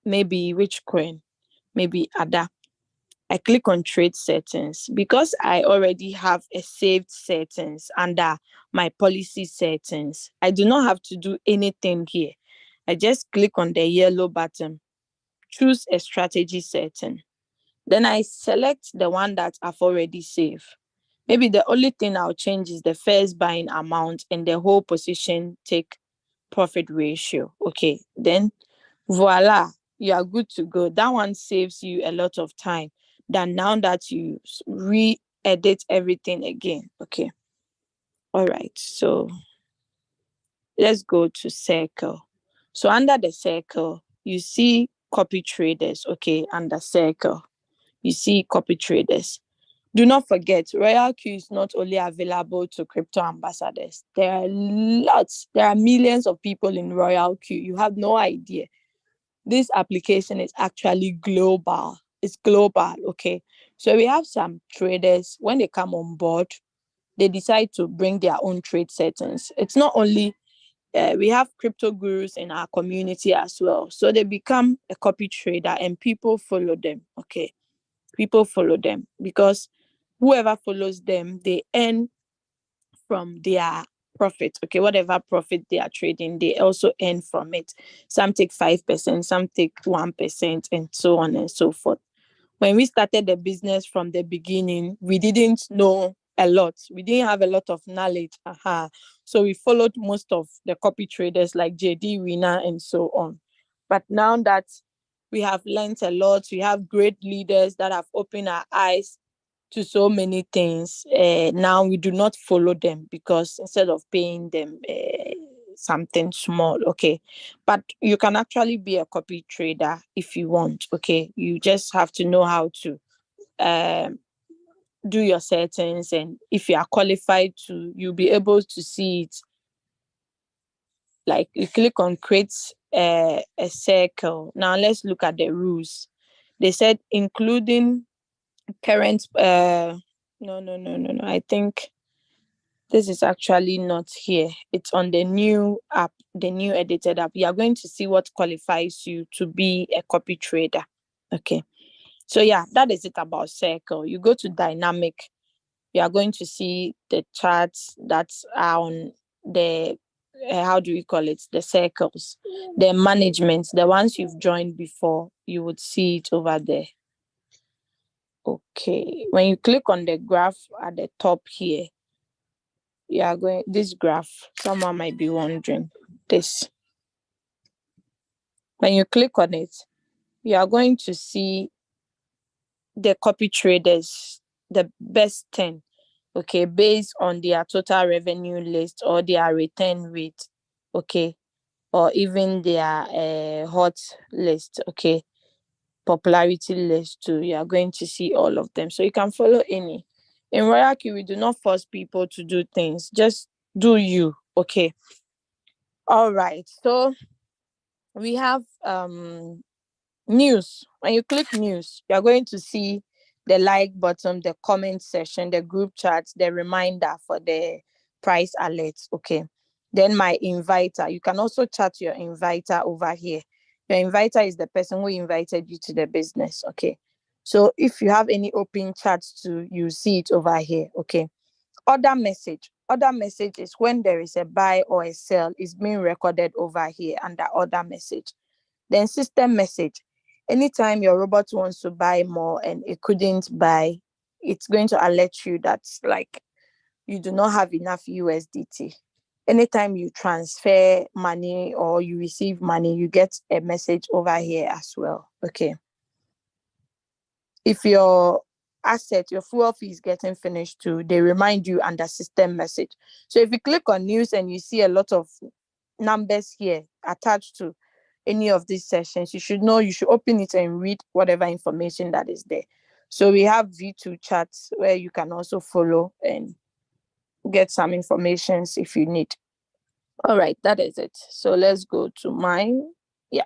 maybe which coin? Maybe ADA. I click on trade settings because I already have a saved settings under my policy settings. I do not have to do anything here. I just click on the yellow button, choose a strategy setting. Then I select the one that I've already saved. Maybe the only thing I'll change is the first buying amount and the whole position take profit ratio. Okay, then voila, you are good to go. That one saves you a lot of time than now that you re-edit everything again. Okay. All right. So let's go to circle. So under the circle, you see copy traders. Okay. Under circle, you see copy traders. Do not forget, Royalq is not only available to crypto ambassadors. There are lots, there are millions of people in Royalq. You have no idea. This application is actually global. It's global, okay? So we have some traders, when they come on board, they decide to bring their own trade settings. It's not only, we have crypto gurus in our community as well. So they become a copy trader and people follow them, okay? People follow them because whoever follows them, they earn from their profit. Okay, whatever profit they are trading, they also earn from it. Some take 5%, some take 1%, and so on and so forth. When we started the business from the beginning, we didn't know a lot. We didn't have a lot of knowledge. So we followed most of the copy traders like JD Winner and so on. But now that we have learned a lot, we have great leaders that have opened our eyes to so many things. Now we do not follow them because instead of paying them something small, okay, but you can actually be a copy trader if you want. Okay, you just have to know how to do your settings, and if you are qualified to, you'll be able to see it. Like you click on create a circle. Now let's look at the rules. They said including current no, I think This is actually not here. It's on the new app, the new edited app. You are going to see what qualifies you to be a copy trader. Okay. So yeah, that is it about Circle. You go to dynamic, you are going to see the charts that are on the how do we call it, the circles, the management, the ones you've joined before. You would see it over there. Okay, when you click on the graph at the top here, you are going this graph, someone might be wondering this. When you click on it, you are going to see the copy traders, the best 10, okay, based on their total revenue list or their return rate, okay, or even their hot list, okay, popularity list too. You are going to see all of them. So you can follow any. In Royalq, we do not force people to do things. Just do you, okay? All right. So we have news. When you click news, you're going to see the like button, the comment section, the group chat, the reminder for the price alerts. Okay. Then my inviter. You can also chat your inviter over here. Your inviter is the person who invited you to the business. Okay. So if you have any open chats too, you see it over here. Okay. Other message. Other message is when there is a buy or a sell, is being recorded over here under other message. Then system message. Anytime your robot wants to buy more and it couldn't buy, it's going to alert you that like you do not have enough USDT. Anytime you transfer money or you receive money, you get a message over here as well. Okay. If your asset, your fuel fee is getting finished too, they remind you under system message. So if you click on news and you see a lot of numbers here attached to any of these sessions, you should know, you should open it and read whatever information that is there. So we have V2 chats where you can also follow and get some informations if you need. All right, that is it. So let's go to mine. Yeah.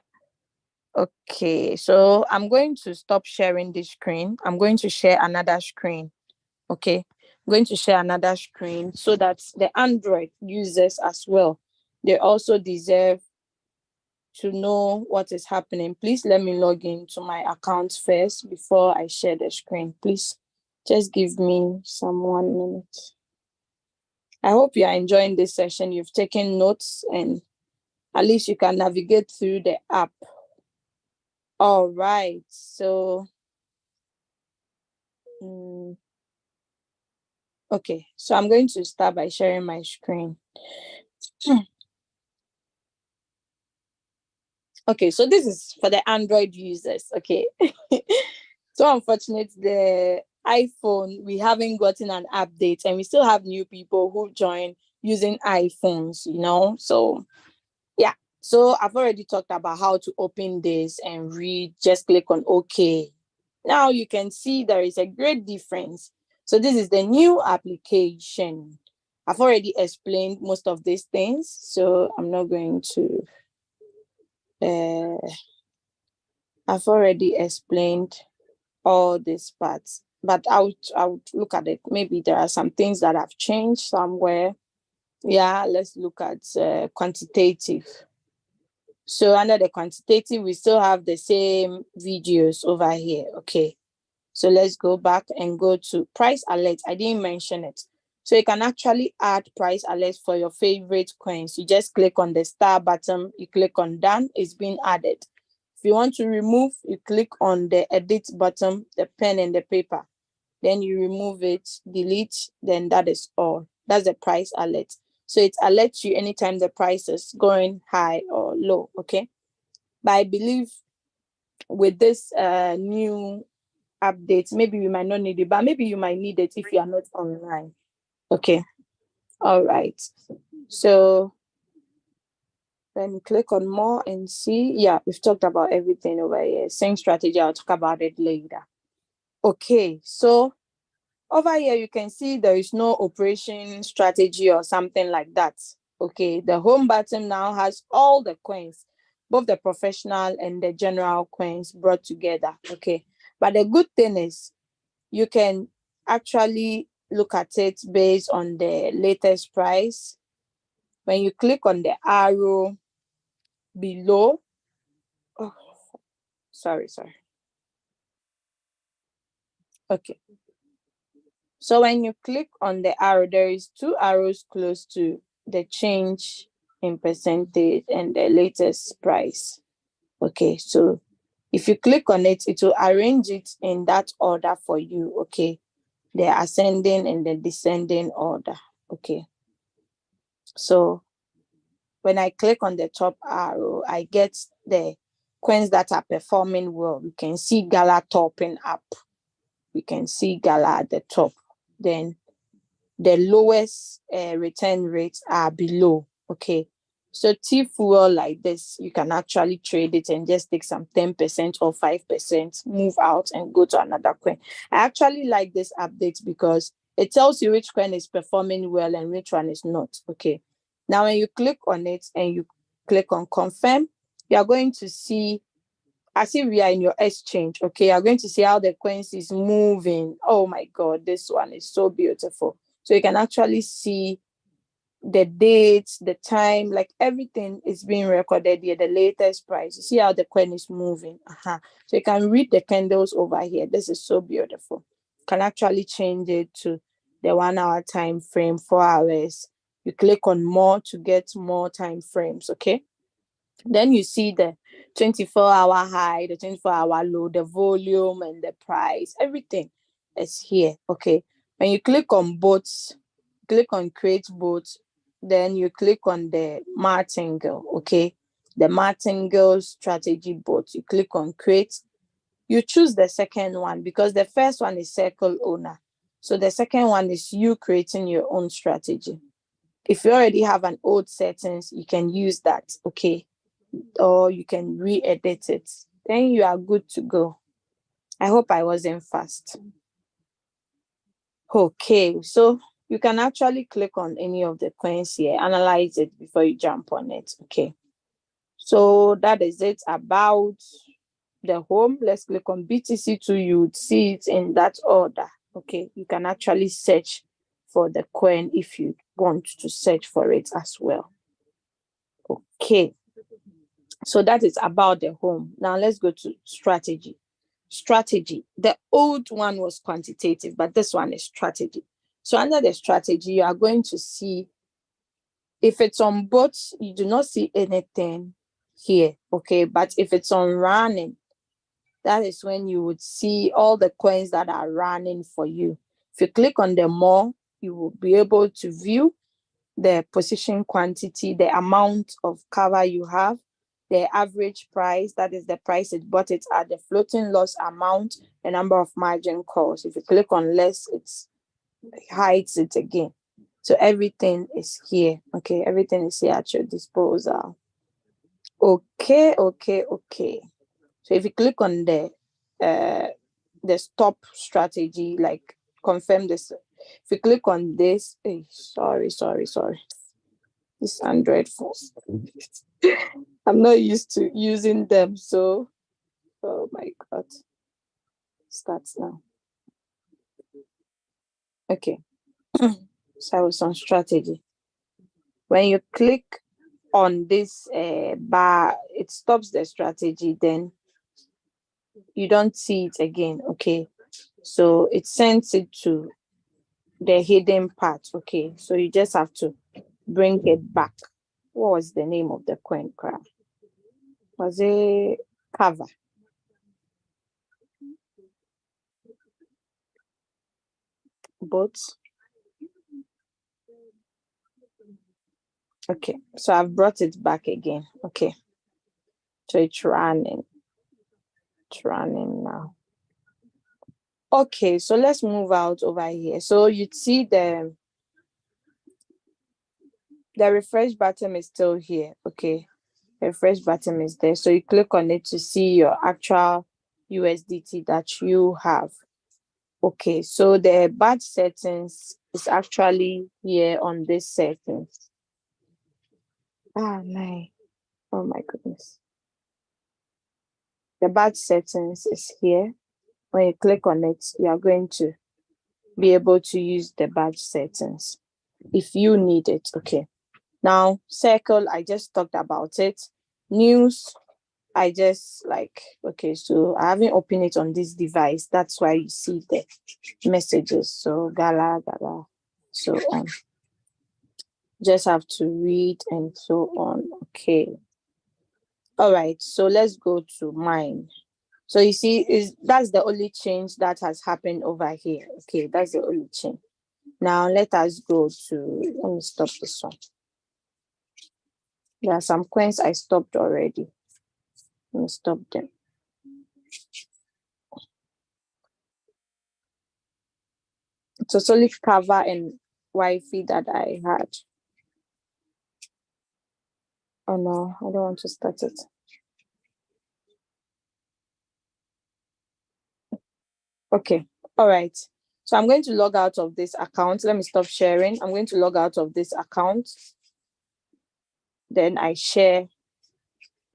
Okay, so I'm going to stop sharing this screen. I'm going to share another screen. Okay, I'm going to share another screen so that the Android users as well, they also deserve to know what is happening. Please let me log into my account first before I share the screen. Please just give me some 1 minute. I hope you are enjoying this session. You've taken notes and at least you can navigate through the app. All right, so okay, so I'm going to start by sharing my screen. Okay, so this is for the Android users. Okay. So unfortunate, the iPhone, we haven't gotten an update and we still have new people who join using iPhones, you know. So yeah, so I've already talked about how to open this and read. Just click on OK. Now you can see there is a great difference. So this is the new application. I've already explained most of these things, so I'm not going to I've already explained all these parts, but I would look at it. Maybe there are some things that have changed somewhere. Yeah, let's look at quantitative. So under the quantitative, we still have the same videos over here. Okay, so let's go back and go to price alert. I didn't mention it. So you can actually add price alerts for your favorite coins. You just click on the star button, you click on done, it's been added. If you want to remove, you click on the edit button, the pen and the paper. Then you remove it, delete, then that is all. That's the price alert. So it alerts you anytime the price is going high or low, okay? But I believe with this new update, maybe you might not need it, but maybe you might need it if you are not online. Okay. All right. So then click on more and see. Yeah, we've talked about everything over here. Same strategy. I'll talk about it later. Okay. So over here, you can see there is no operation strategy or something like that. Okay. The home button now has all the coins, both the professional and the general coins brought together. Okay. But the good thing is you can actually look at it based on the latest price. When you click on the arrow below, oh, sorry. Okay. So when you click on the arrow, there is two arrows close to the change in percentage and the latest price. Okay, so if you click on it, it will arrange it in that order for you. Okay, the ascending and the descending order. Okay, so when I click on the top arrow, I get the coins that are performing well. We can see Gala topping up. We can see Gala at the top. Then the lowest return rates are below. Okay, so T fuel like this, you can actually trade it and just take some 10% or 5%, move out and go to another coin. I actually like this update because it tells you which coin is performing well and which one is not. Okay, now when you click on it and you click on confirm, you are going to see, as if we are in your exchange. Okay, you're going to see how the coins is moving. Oh my god, this one is so beautiful. So you can actually see the dates, the time, like everything is being recorded here, the latest price. You see how the coin is moving. So you can read the candles over here. This is so beautiful. You can actually change it to the 1 hour time frame, 4 hours. You click on more to get more time frames. Okay, then you see the 24-hour high, the 24-hour low, the volume and the price. Everything is here. Okay, when you click on bots, click on create bots, then you click on the martingale. Okay, the martingale strategy bot, you click on create. You choose the second one because the first one is circle owner, so the second one is you creating your own strategy. If you already have an old settings, you can use that. Okay, or you can re-edit it. Then you are good to go. I hope I wasn't fast. Okay, so you can actually click on any of the coins here, analyze it before you jump on it. Okay, so that is it about the home. Let's click on BTC2. You would see it in that order. Okay, you can actually search for the coin if you want to search for it as well. Okay, so that is about the home. Now let's go to strategy. Strategy. The old one was quantitative, but this one is strategy. So under the strategy, you are going to see, if it's on bots, you do not see anything here. Okay, but if it's on running, that is when you would see all the coins that are running for you. If you click on the more, you will be able to view the position quantity, the amount of cover you have, the average price, that is the price it bought it at, the floating loss amount, the number of margin calls. If you click on less, it hides it again. So everything is here. Okay, everything is here at your disposal. Okay. So if you click on the stop strategy, like confirm this. If you click on this, sorry. This Android phone. I'm not used to using them, so oh my god. Starts now. Okay. So I was on strategy. When you click on this bar, it stops the strategy, then you don't see it again. Okay. So it sends it to the hidden part. Okay. So you just have to bring it back. What was the name of the coin crab? Was it cover? Both. Okay, so I've brought it back again. Okay, so it's running. It's running now. Okay, so let's move out over here. So you'd see the refresh button is still here. Okay, the refresh button is there. So you click on it to see your actual USDT that you have. Okay, so the batch settings is actually here on this settings. Oh my goodness. The batch settings is here. When you click on it, you are going to be able to use the badge settings if you need it. Okay. Now, circle, I just talked about it. News, I just like, okay, so I haven't opened it on this device. That's why you see the messages. So gala, so on. Just have to read and so on. Okay. All right. So let's go to mine. So you see, that's the only change that has happened over here. Okay, that's the only change. Now let us go to, let me stop this one. There are some coins I stopped already. Let me stop them. It was only cover and Wi-Fi that I had. Oh no, I don't want to start it. Okay, all right. So I'm going to log out of this account. Let me stop sharing. I'm going to log out of this account. Then I share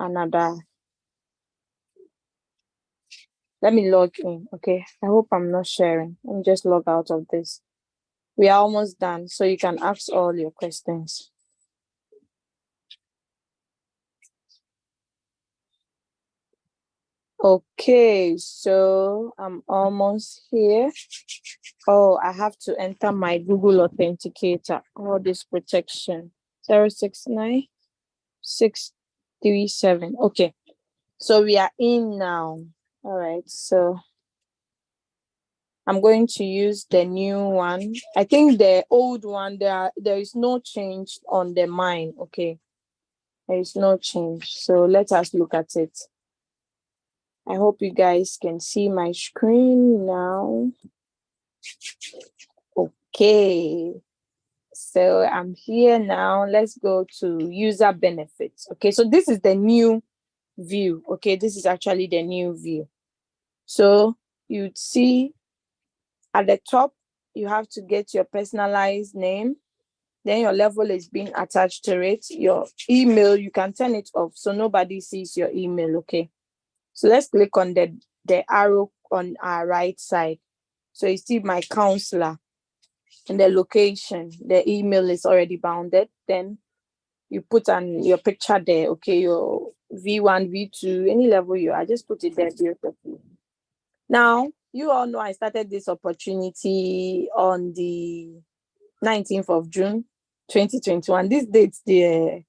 another. Let me log in. Okay, I hope I'm not sharing. Let me just log out of this. We are almost done, so you can ask all your questions. Okay, so I'm almost here. Oh, I have to enter my Google Authenticator. All this protection. 069 637. Okay, so we are in now. All right, so I'm going to use the new one. I think the old one, there is no change on the mine. Okay, there is no change. So let us look at it. I hope you guys can see my screen now. Okay, so I'm here now. Let's go to user benefits. Okay, so this is the new view. Okay, this is actually the new view. So you'd see at the top, you have to get your personalized name. Then your level is being attached to it. Your email, you can turn it off so nobody sees your email. Okay, so let's click on the arrow on our right side. So you see my counselor and the location, the email is already bounded. Then you put your picture there. Okay, your V1, V2, any level you are, just put it there beautifully. Now, you all know I started this opportunity on the 19th of June, 2021. This date,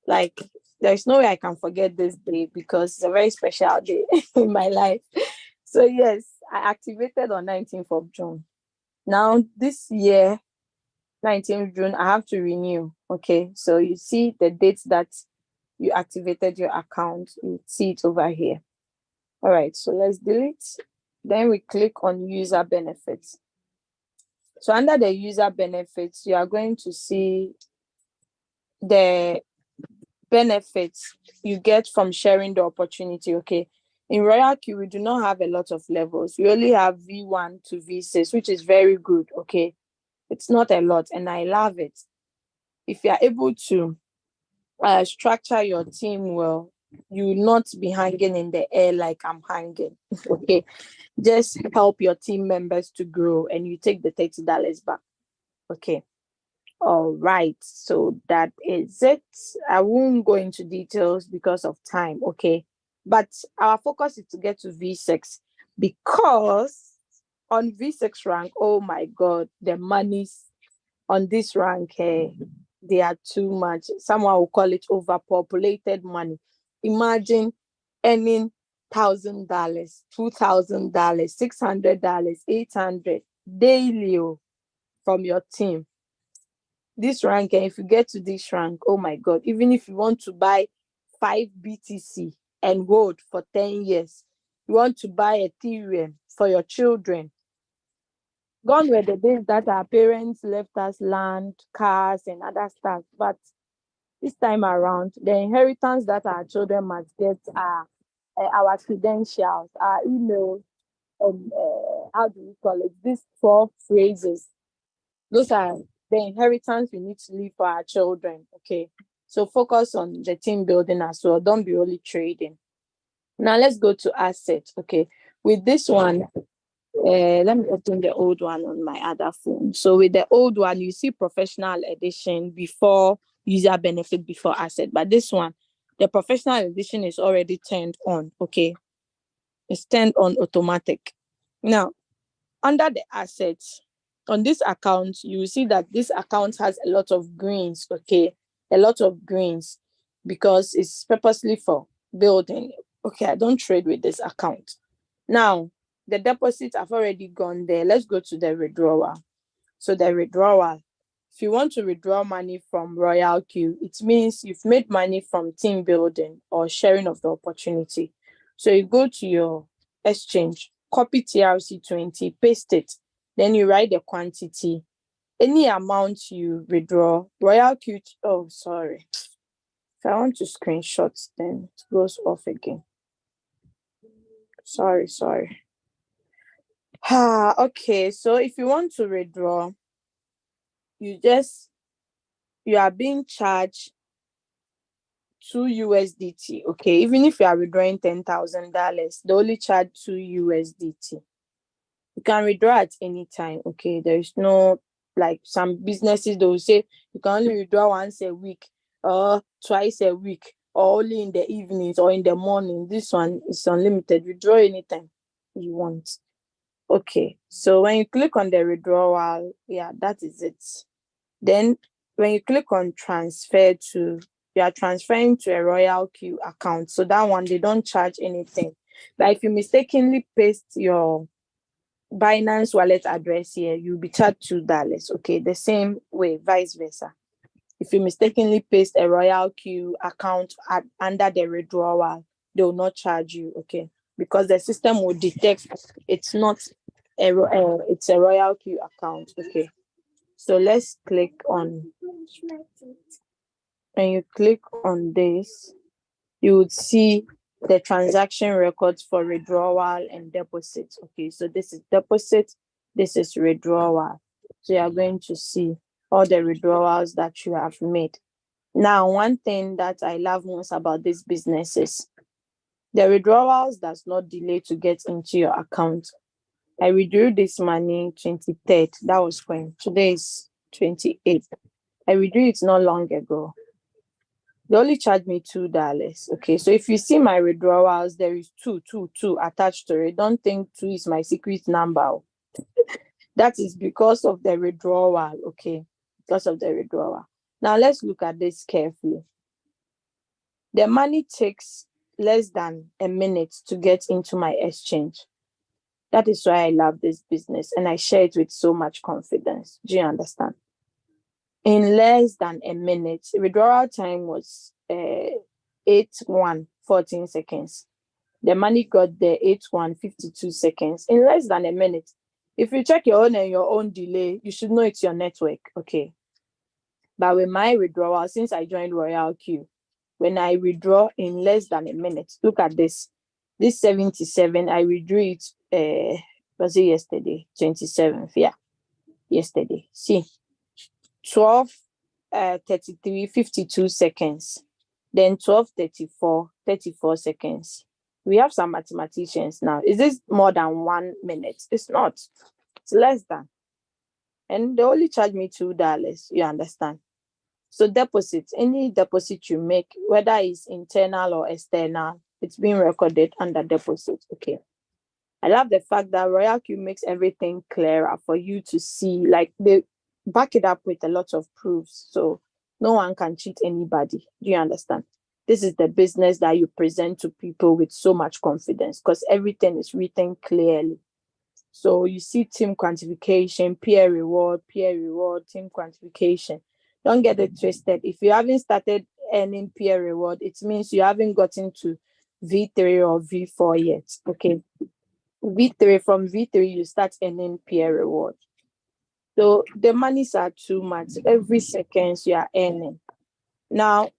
like, there's no way I can forget this day because it's a very special day in my life. So yes, I activated on 19th of June. Now this year, 19th June, I have to renew. Okay, so you see the dates that you activated your account. You see it over here. All right, so let's delete. Then we click on user benefits. So under the user benefits, you are going to see the benefits you get from sharing the opportunity. Okay, in Royalq, we do not have a lot of levels. We only have V1 to V6, which is very good. Okay, it's not a lot, and I love it. If you are able to structure your team well, you will not be hanging in the air like I'm hanging. Okay, just help your team members to grow, and you take the $30 back. Okay. All right, so that is it. I won't go into details because of time. Okay, but our focus is to get to V6 because on V6 rank, oh my god, the monies on this rank, they are too much. Someone will call it overpopulated money. Imagine earning $1,000, $2,000, $600, 800 daily from your team. This rank, and if you get to this rank, oh my god, even if you want to buy 5 BTC and hold for 10 years, you want to buy Ethereum for your children. Gone were the days that our parents left us land, cars, and other stuff. But this time around, the inheritance that our children must get are our credentials, our emails, and how do we call it? These 12 phrases. Those are the inheritance we need to leave for our children. Okay, so focus on the team building as well. Don't be only trading. Now let's go to assets. Okay, with this one, Let me open the old one on my other phone. So with the old one, you see professional edition before user benefit before asset. But this one, the professional edition is already turned on. Okay, it's turned on automatic. Now, under the assets, on this account, you will see that this account has a lot of greens. Okay, a lot of greens because it's purposely for building. Okay, I don't trade with this account. Now, the deposits have already gone there. Let's go to the withdrawal. So the withdrawal, if you want to withdraw money from Royalq, it means you've made money from team building or sharing of the opportunity. So you go to your exchange, copy TRC20, paste it. Then you write the quantity. Any amount you withdraw, Royalq, oh, sorry. If I want to screenshot, then it goes off again. Sorry. Okay, so if you want to withdraw, you are being charged $2 Okay, even if you are withdrawing $10,000, they only charge $2. You can withdraw at any time. Okay, there is no, like some businesses, they will say you can only withdraw once a week or twice a week or only in the evenings or in the morning. This one is unlimited. Withdraw anytime you want. Okay, so when you click on the withdrawal, yeah, that is it. Then when you click on transfer to, you are transferring to a Royalq account. So that one, they don't charge anything. But if you mistakenly paste your Binance wallet address here, you'll be charged $2. Okay, the same way, vice versa. If you mistakenly paste a Royalq account under the withdrawal, they will not charge you. Okay, because the system will detect it's not it's a Royalq account. Okay, so let's click on, when you click on this, you would see the transaction records for withdrawal and deposit. Okay, so this is deposit, this is withdrawal. So you are going to see all the withdrawals that you have made. Now, one thing that I love most about this business is the withdrawals does not delay to get into your account. I withdrew this money 23rd. That was when today is 28th. I withdrew it not long ago. They only charge me $2. Okay, so if you see my withdrawals, there is two attached to it. Don't think two is my secret number. That is because of the withdrawal. Okay, because of the withdrawal. Now let's look at this carefully. The money takes less than a minute to get into my exchange. That is why I love this business and I share it with so much confidence. Do you understand? In less than a minute, withdrawal time was 8:1 14 seconds. The money got there 8:1 52 seconds. In less than a minute. If you check your own and your own delay, you should know it's your network. Okay. But with my withdrawal, since I joined Royalq, when I withdraw in less than a minute, look at this. This 77, I withdrew it, was it yesterday? 27th, yeah, yesterday. See, 12, 33, 52 seconds. Then 12, 34, 34 seconds. We have some mathematicians now. Is this more than 1 minute? It's not. It's less than. And they only charge me $2. You understand? So deposits, any deposit you make, whether it's internal or external, it's being recorded under deposit. Okay. I love the fact that Royalq makes everything clearer for you to see. Like they back it up with a lot of proofs. So no one can cheat anybody. Do you understand? This is the business that you present to people with so much confidence because everything is written clearly. So you see team quantification, peer reward, team quantification. Don't get it twisted. If you haven't started earning peer reward, it means you haven't gotten to V3 or V4 yet. Okay. V3, from V3, you start earning peer reward. So the monies are too much. Every second you are earning. Now,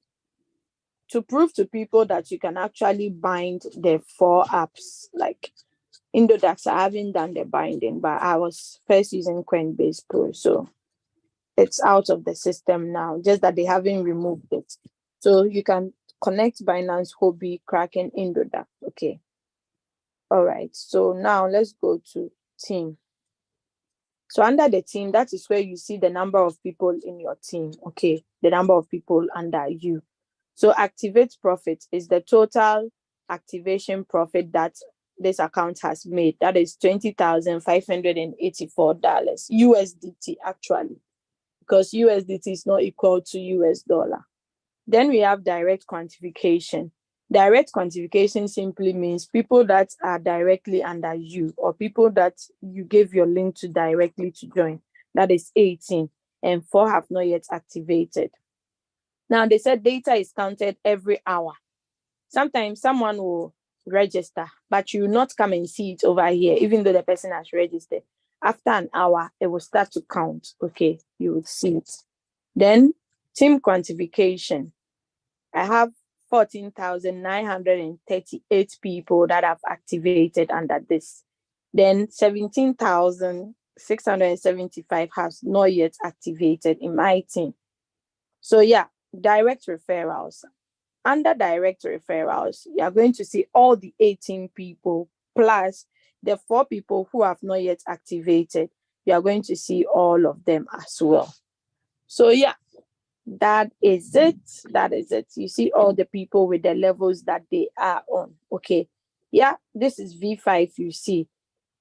to prove to people that you can actually bind the 4 apps, like Indodax, I haven't done the binding, but I was first using Coinbase Pro. So it's out of the system now, just that they haven't removed it. So you can connect Binance, Hobby, Kraken, Indodax. Okay. All right. So now let's go to team. So under the team, that is where you see the number of people in your team. Okay, the number of people under you. So activate profit is the total activation profit that this account has made. That is $20,584 USDT actually, because USDT is not equal to US dollar. Then we have direct quantification. Direct quantification simply means people that are directly under you, or people that you gave your link to directly to join. That is 18, and 4 have not yet activated. Now, they said data is counted every hour. Sometimes someone will register, but you will not come and see it over here, even though the person has registered. After an hour, it will start to count. Okay, you will see it. Then, team quantification. I have 14,938 people that have activated under this. Then 17,675 has not yet activated in my team. So yeah, direct referrals. Under direct referrals, you are going to see all the 18 people plus the 4 people who have not yet activated. You are going to see all of them as well. So yeah, that is it. That is it. You see all the people with the levels that they are on. Okay. Yeah, this is V5. You see,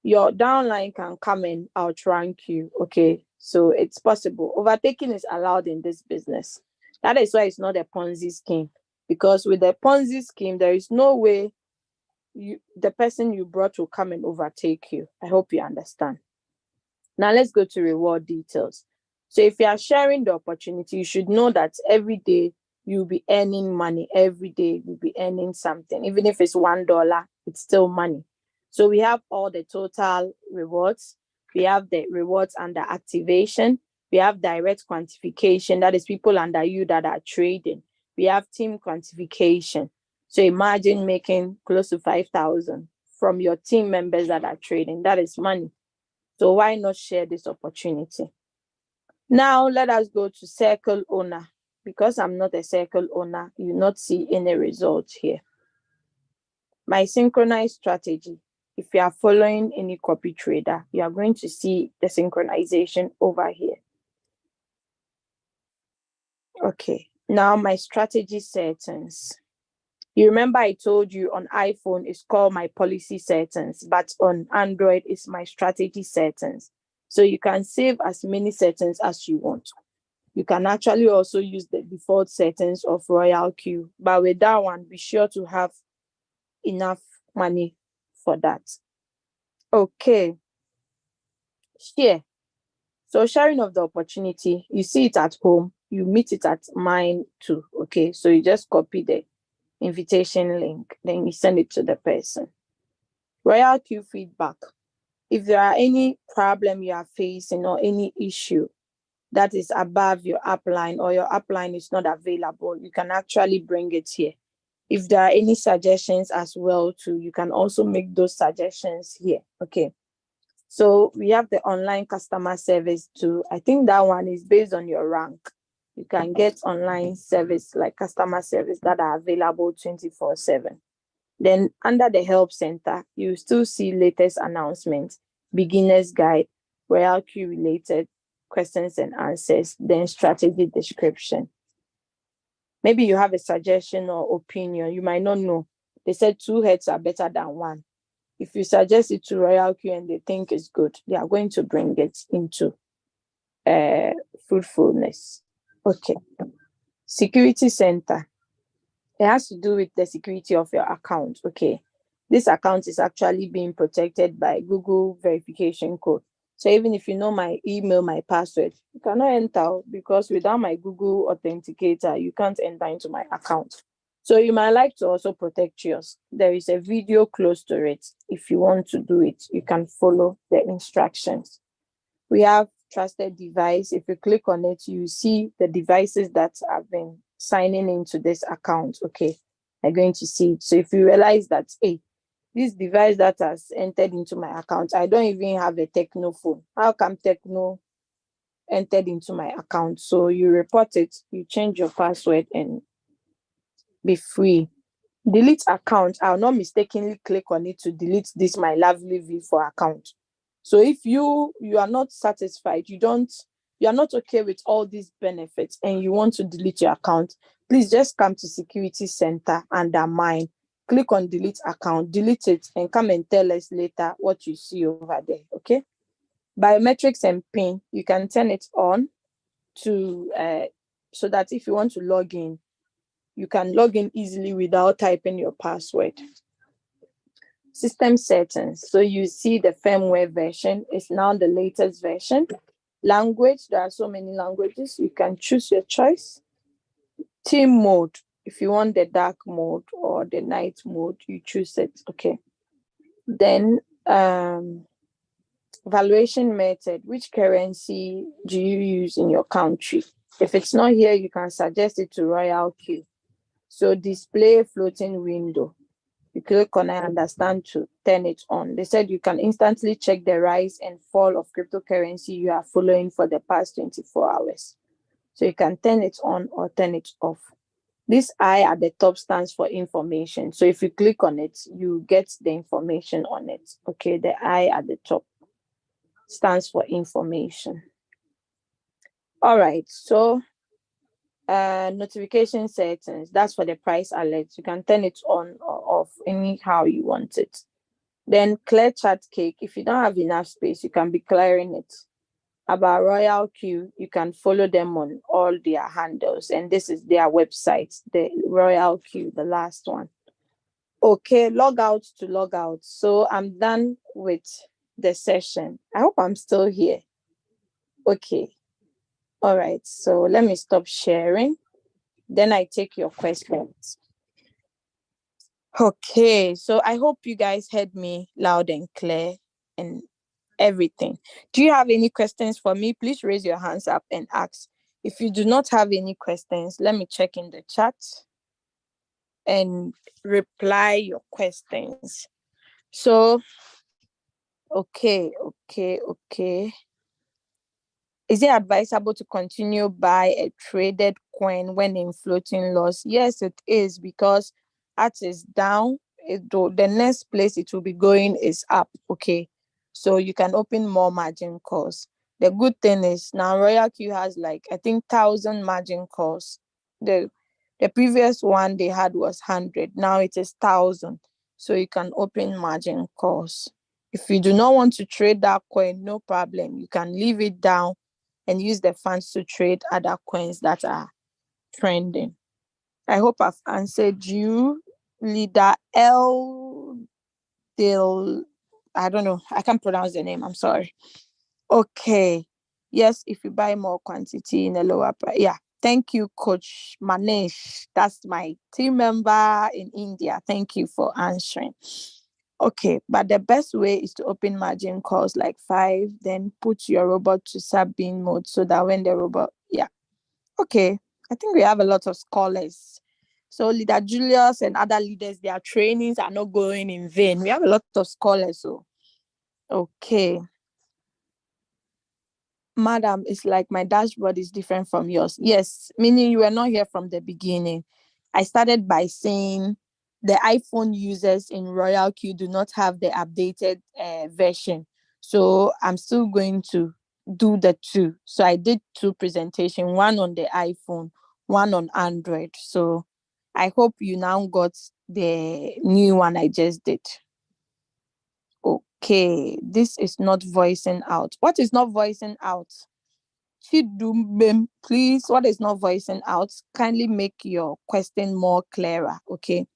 your downline can come and outrank you. Okay. So it's possible. Overtaking is allowed in this business. That is why it's not a Ponzi scheme. Because with the Ponzi scheme, there is no way the person you brought will come and overtake you. I hope you understand. Now let's go to reward details. So if you are sharing the opportunity, you should know that every day you'll be earning money. Every day you'll be earning something. Even if it's $1, it's still money. So we have all the total rewards. We have the rewards under activation. We have direct quantification. That is people under you that are trading. We have team quantification. So imagine making close to 5,000 from your team members that are trading. That is money. So why not share this opportunity? Now let us go to circle owner. Because I'm not a circle owner, you will not see any results here. My synchronized strategy. If you are following any copy trader, you are going to see the synchronization over here. Okay, now my strategy settings. You remember I told you on iPhone it's called my policy settings, but on Android it's my strategy settings. So you can save as many settings as you want. You can actually also use the default settings of Royalq, but with that one, be sure to have enough money for that. Okay. Share. So sharing of the opportunity, you see it at home, you meet it at mine too. Okay, so you just copy the invitation link, then you send it to the person. Royalq feedback. If there are any problem you are facing or any issue that is above your upline or your upline is not available, you can actually bring it here. If there are any suggestions as well too, you can also make those suggestions here. Okay. So we have the online customer service too. I think that one is based on your rank. You can get online service like customer service that are available 24/7. Then under the help center, you still see latest announcements, beginner's guide, Royalq related questions and answers, then strategy description. Maybe you have a suggestion or opinion. You might not know. They said 2 heads are better than 1. If you suggest it to Royalq and they think it's good, they are going to bring it into fruitfulness. Okay. Security center. It has to do with the security of your account. Okay. This account is actually being protected by Google verification code. So even if you know my email, my password, you cannot enter because without my Google authenticator, you can't enter into my account. So you might like to also protect yours. There is a video close to it. If you want to do it, you can follow the instructions. We have trusted device. If you click on it, you see the devices that have been signing into this account. Okay, I'm going to see it. So if you realize that, hey, this device that has entered into my account, I don't even have a Techno phone. How come Techno entered into my account? So you report it, you change your password and be free. Delete account. I'll not mistakenly click on it to delete this my lovely V4 account. So if you are not satisfied, you are not okay with all these benefits and you want to delete your account, please just come to security center under mine, click on delete account, delete it, and come and tell us later what you see over there. Okay. Biometrics and pin, you can turn it on to so that if you want to log in, you can log in easily without typing your password. System settings, so you see the firmware version is now the latest version. Language, there are so many languages, you can choose your choice. Team mode, if you want the dark mode or the night mode, you choose it. Okay. Then valuation method, which currency do you use in your country? If it's not here, you can suggest it to Royalq. So display floating window, you click on I understand to turn it on. They said you can instantly check the rise and fall of cryptocurrency you are following for the past 24 hours. So you can turn it on or turn it off. This I at the top stands for information. So if you click on it, you get the information on it. Okay, the I at the top stands for information. All right, so notification settings, that's for the price alerts. You can turn it on or off anyhow you want it. Then clear chat cake, if you don't have enough space, you can be clearing it. About Royalq, you can follow them on all their handles, and this is their website, the Royalq, the last one. Okay, log out to log out. So I'm done with the session. I hope I'm still here. Okay. All right. So let me stop sharing. Then I take your questions. Okay. So I hope you guys heard me loud and clear and everything. Do you have any questions for me? Please raise your hands up and ask. If you do not have any questions, let me check in the chat and reply your questions. So, okay. Is it advisable to continue buy a traded coin when in floating loss? Yes, it is, because at is down. The next place it will be going is up. Okay, so you can open more margin calls. The good thing is now Royalq has like I think 1,000 margin calls. The previous one they had was 100. Now it is 1,000. So you can open margin calls. If you do not want to trade that coin, no problem. You can leave it down and use the funds to trade other coins that are trending. I hope I've answered you. Leader L Dil, I don't know. I can't pronounce the name. I'm sorry. Okay. Yes, if you buy more quantity in a lower price. Yeah. Thank you, Coach Manish. That's my team member in India. Thank you for answering. Okay, but the best way is to open margin calls like 5, then put your robot to sub-bin mode so that when the robot, yeah. Okay, I think we have a lot of scholars. So Leader Julius and other leaders, their trainings are not going in vain. We have a lot of scholars. So, okay. Madam, it's like my dashboard is different from yours. Yes, meaning you were not here from the beginning. I started by saying the iPhone users in Royalq do not have the updated version. So I'm still going to do the two. So I did two presentations, one on the iPhone, one on Android. So I hope you now got the new one I just did. Okay, this is not voicing out. What is not voicing out? Chidumbem, please, what is not voicing out? Kindly make your question more clearer, okay?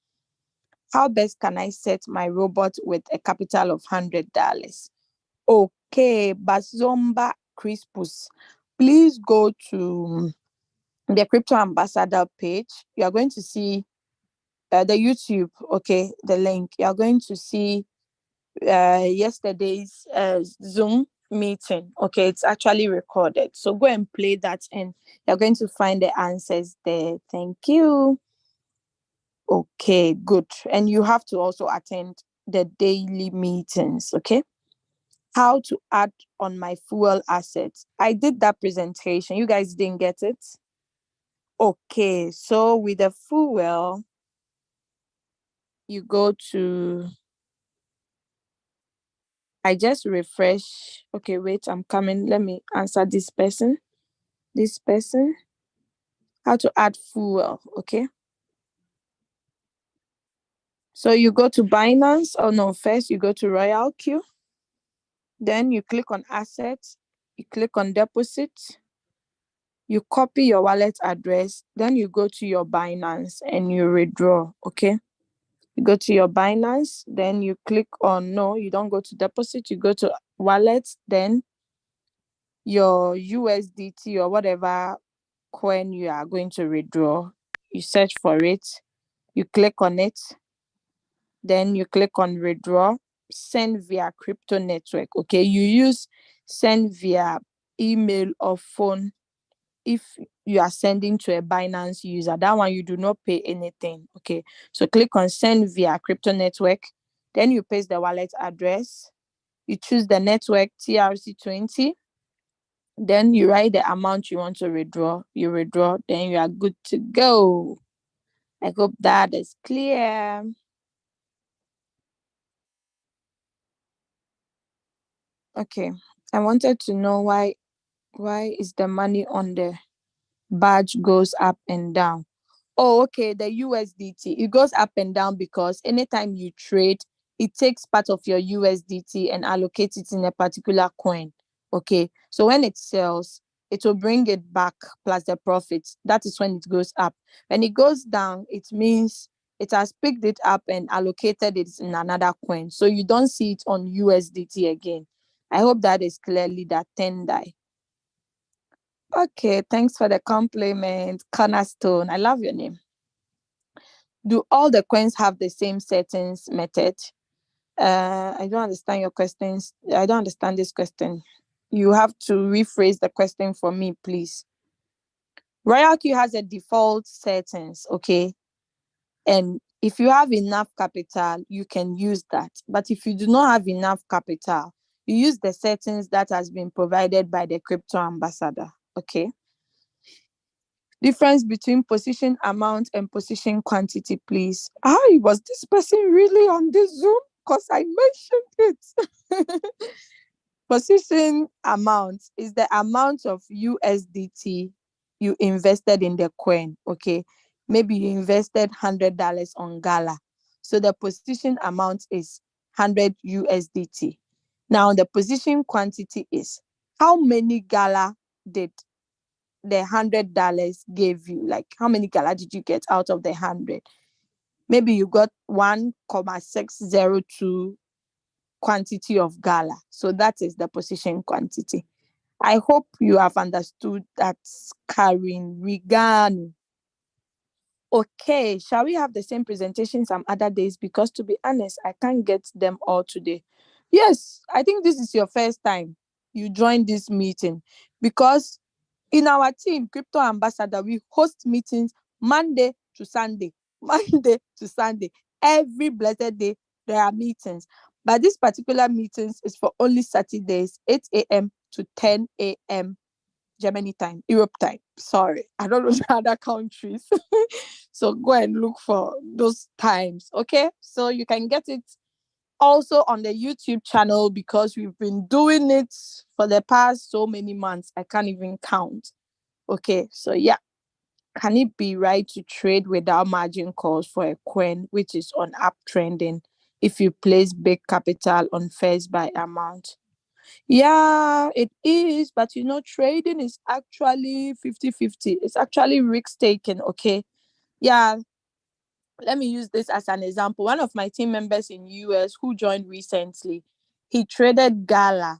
How best can I set my robot with a capital of $100? Okay, Bazomba Crispus, please go to the Crypto Ambassador page. You are going to see the YouTube, okay, the link. You are going to see yesterday's Zoom meeting. Okay, it's actually recorded. So go and play that and you're going to find the answers there. Thank you. Okay, good. And you have to also attend the daily meetings. Okay. How to add on my fuel assets. I did that presentation. You guys didn't get it? Okay, so with the fuel, you go to I just refresh. Okay, wait, I'm coming. Let me answer this person. This person. How to add fuel. Okay. So you go to Binance. Oh no, first you go to Royalq. Then you click on assets. You click on deposit. You copy your wallet address. Then you go to your Binance and you withdraw. Okay. You go to your Binance. Then you click on no, you don't go to deposit. You go to wallet. Then your USDT or whatever coin you are going to withdraw. You search for it. You click on it. Then you click on withdraw, send via crypto network. Okay, you use send via email or phone if you are sending to a Binance user. That one you do not pay anything. Okay, so click on send via crypto network. Then you paste the wallet address. You choose the network TRC20. Then you write the amount you want to withdraw. You withdraw, then you are good to go. I hope that is clear. Okay. I wanted to know why is the money on the badge goes up and down. Oh, okay, the USDT. It goes up and down because anytime you trade, it takes part of your USDT and allocates it in a particular coin. Okay. So when it sells, it will bring it back plus the profits. That is when it goes up. When it goes down, it means it has picked it up and allocated it in another coin. So you don't see it on USDT again. I hope that is clearly that 10 die. Okay, thanks for the compliment. Cornerstone. I love your name. Do all the coins have the same settings method? I don't understand your questions. I don't understand this question. You have to rephrase the question for me, please. Royalq has a default settings, okay? And if you have enough capital, you can use that. But if you do not have enough capital, you use the settings that has been provided by the crypto ambassador, okay? Difference between position amount and position quantity, please. Hi, was this person really on this Zoom? Because I mentioned it. Position amount is the amount of USDT you invested in the coin. Okay. Maybe you invested $100 on Gala. So the position amount is 100 USDT. Now the position quantity is how many Gala did the $100 gave you? Like how many Gala did you get out of the 100? Maybe you got 1,602 quantity of Gala. So that is the position quantity. I hope you have understood that, Karen Regan. Okay, shall we have the same presentation some other days? Because to be honest, I can't get them all today. Yes, I think this is your first time you joined this meeting because in our team, Crypto Ambassador, we host meetings Monday to Sunday. Monday to Sunday. Every blessed day, there are meetings. But this particular meetings is for only Saturdays, 8 a.m. to 10 a.m. Germany time, Europe time. Sorry, I don't know the other countries. So go and look for those times, okay? So you can get it also on the YouTube channel because we've been doing it for the past so many months. I can't even count. Okay, so yeah. Can it be right to trade without margin calls for a coin which is on uptrending if you place big capital on first buy amount? Yeah, it is, but trading is actually 50-50. It's actually risk taking, okay? Yeah, let me use this as an example. One of my team members in US who joined recently, he traded Gala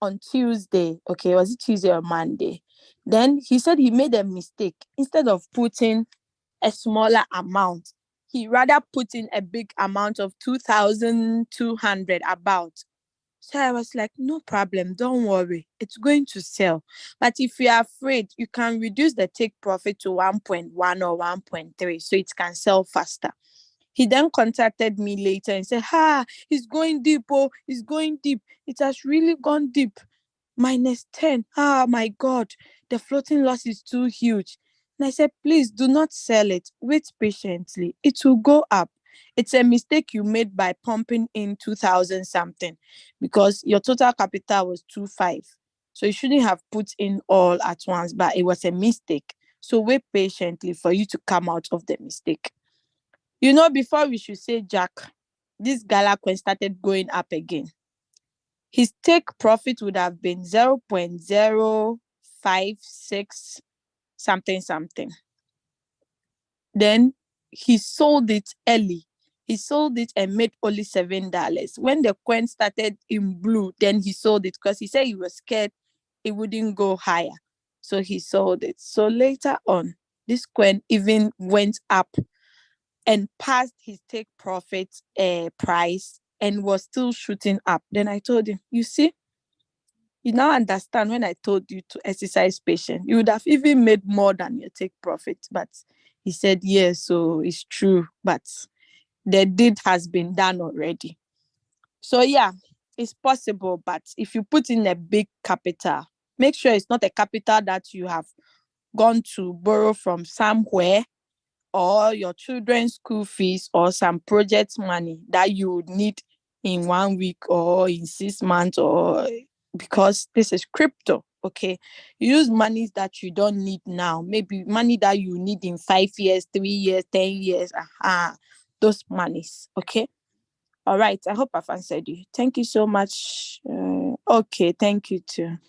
on Tuesday. Okay, was it Tuesday or Monday? Then he said he made a mistake. Instead of putting a smaller amount, he rather put in a big amount of 2,200 about. So I was like, no problem, don't worry, it's going to sell. But if you're afraid, you can reduce the take profit to 1.1 or 1.3 so it can sell faster. He then contacted me later and said, it's going deep. Oh, it's going deep. It has really gone deep. -10. My God, the floating loss is too huge. And I said, please do not sell it. Wait patiently. It will go up. It's a mistake you made by pumping in 2000 something, because your total capital was 25. So you shouldn't have put in all at once, but it was a mistake. So wait patiently for you to come out of the mistake. Before we should say Jack, this Gala coin started going up again. His take profit would have been 0.056 something something. Then he sold it early. He sold it and made only $7. When the coin started in blue, then he sold it because he said he was scared it wouldn't go higher. So he sold it. So later on, this coin even went up and passed his take profit price and was still shooting up. Then I told him, you see, you now understand when I told you to exercise patience. You would have even made more than your take profit. But he said, yes, so it's true. But the deed has been done already. So yeah, it's possible. But if you put in a big capital, make sure it's not a capital that you have gone to borrow from somewhere, or your children's school fees, or some project money that you would need in 1 week or in 6 months, or because this is crypto. Okay, you use monies that you don't need now, maybe money that you need in 5 years, 3 years, 10 years. Those monies. Okay. All right, I hope I've answered you. Thank you so much. Okay, thank you too.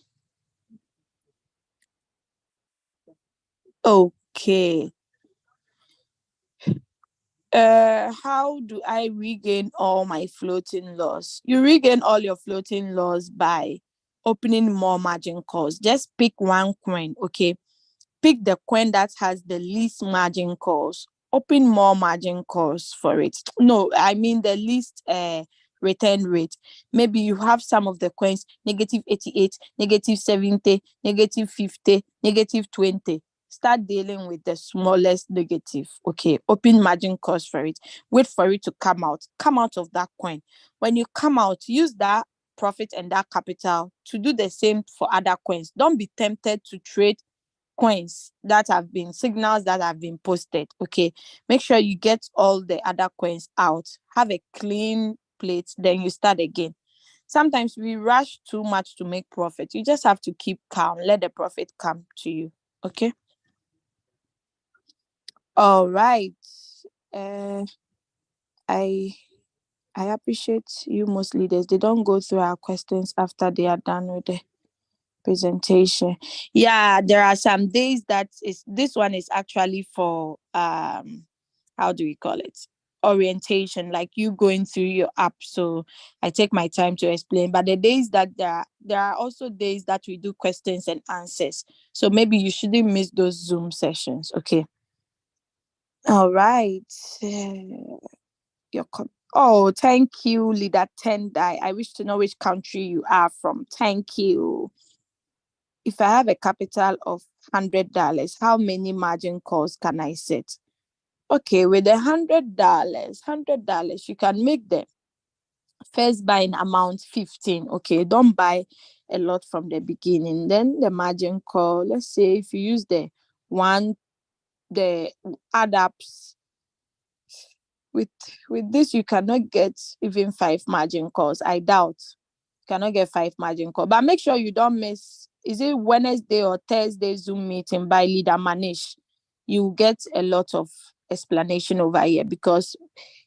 Okay. How do I regain all my floating loss? You regain all your floating loss by opening more margin calls. Just pick one coin. Okay, pick the coin that has the least margin calls. Open more margin calls for it. No, I mean the least return rate. Maybe you have some of the coins -88, -70, -50, -20. Start dealing with the smallest negative. Okay, open margin calls for it. Wait for it to come out. Come out of that coin. When you come out, use that profit and that capital to do the same for other coins. Don't be tempted to trade coins that have been signals that have been posted. Okay, make sure you get all the other coins out. Have a clean plate, then you start again. Sometimes we rush too much to make profit. You just have to keep calm, let the profit come to you. Okay. All right. uh i I appreciate you. Most leaders, they don't go through our questions after they are done with the presentation. Yeah, there are some days that is this one is actually for how do we call it, orientation, like you going through your app. So I take my time to explain. But the days that there are also days that we do questions and answers, so maybe you shouldn't miss those Zoom sessions. Okay. All right. Oh, thank you, leader Tendai. I wish to know which country you are from. Thank you. If I have a capital of $100, how many margin calls can I set? Okay, with $100, you can make the first buying amount 15. Okay, don't buy a lot from the beginning. Then the margin call, let's say if you use the add ups, with this you cannot get even 5 margin calls. I doubt cannot get 5 margin call. But make sure you don't miss, is it Wednesday or Thursday Zoom meeting by leader Manish? You get a lot of explanation over here, because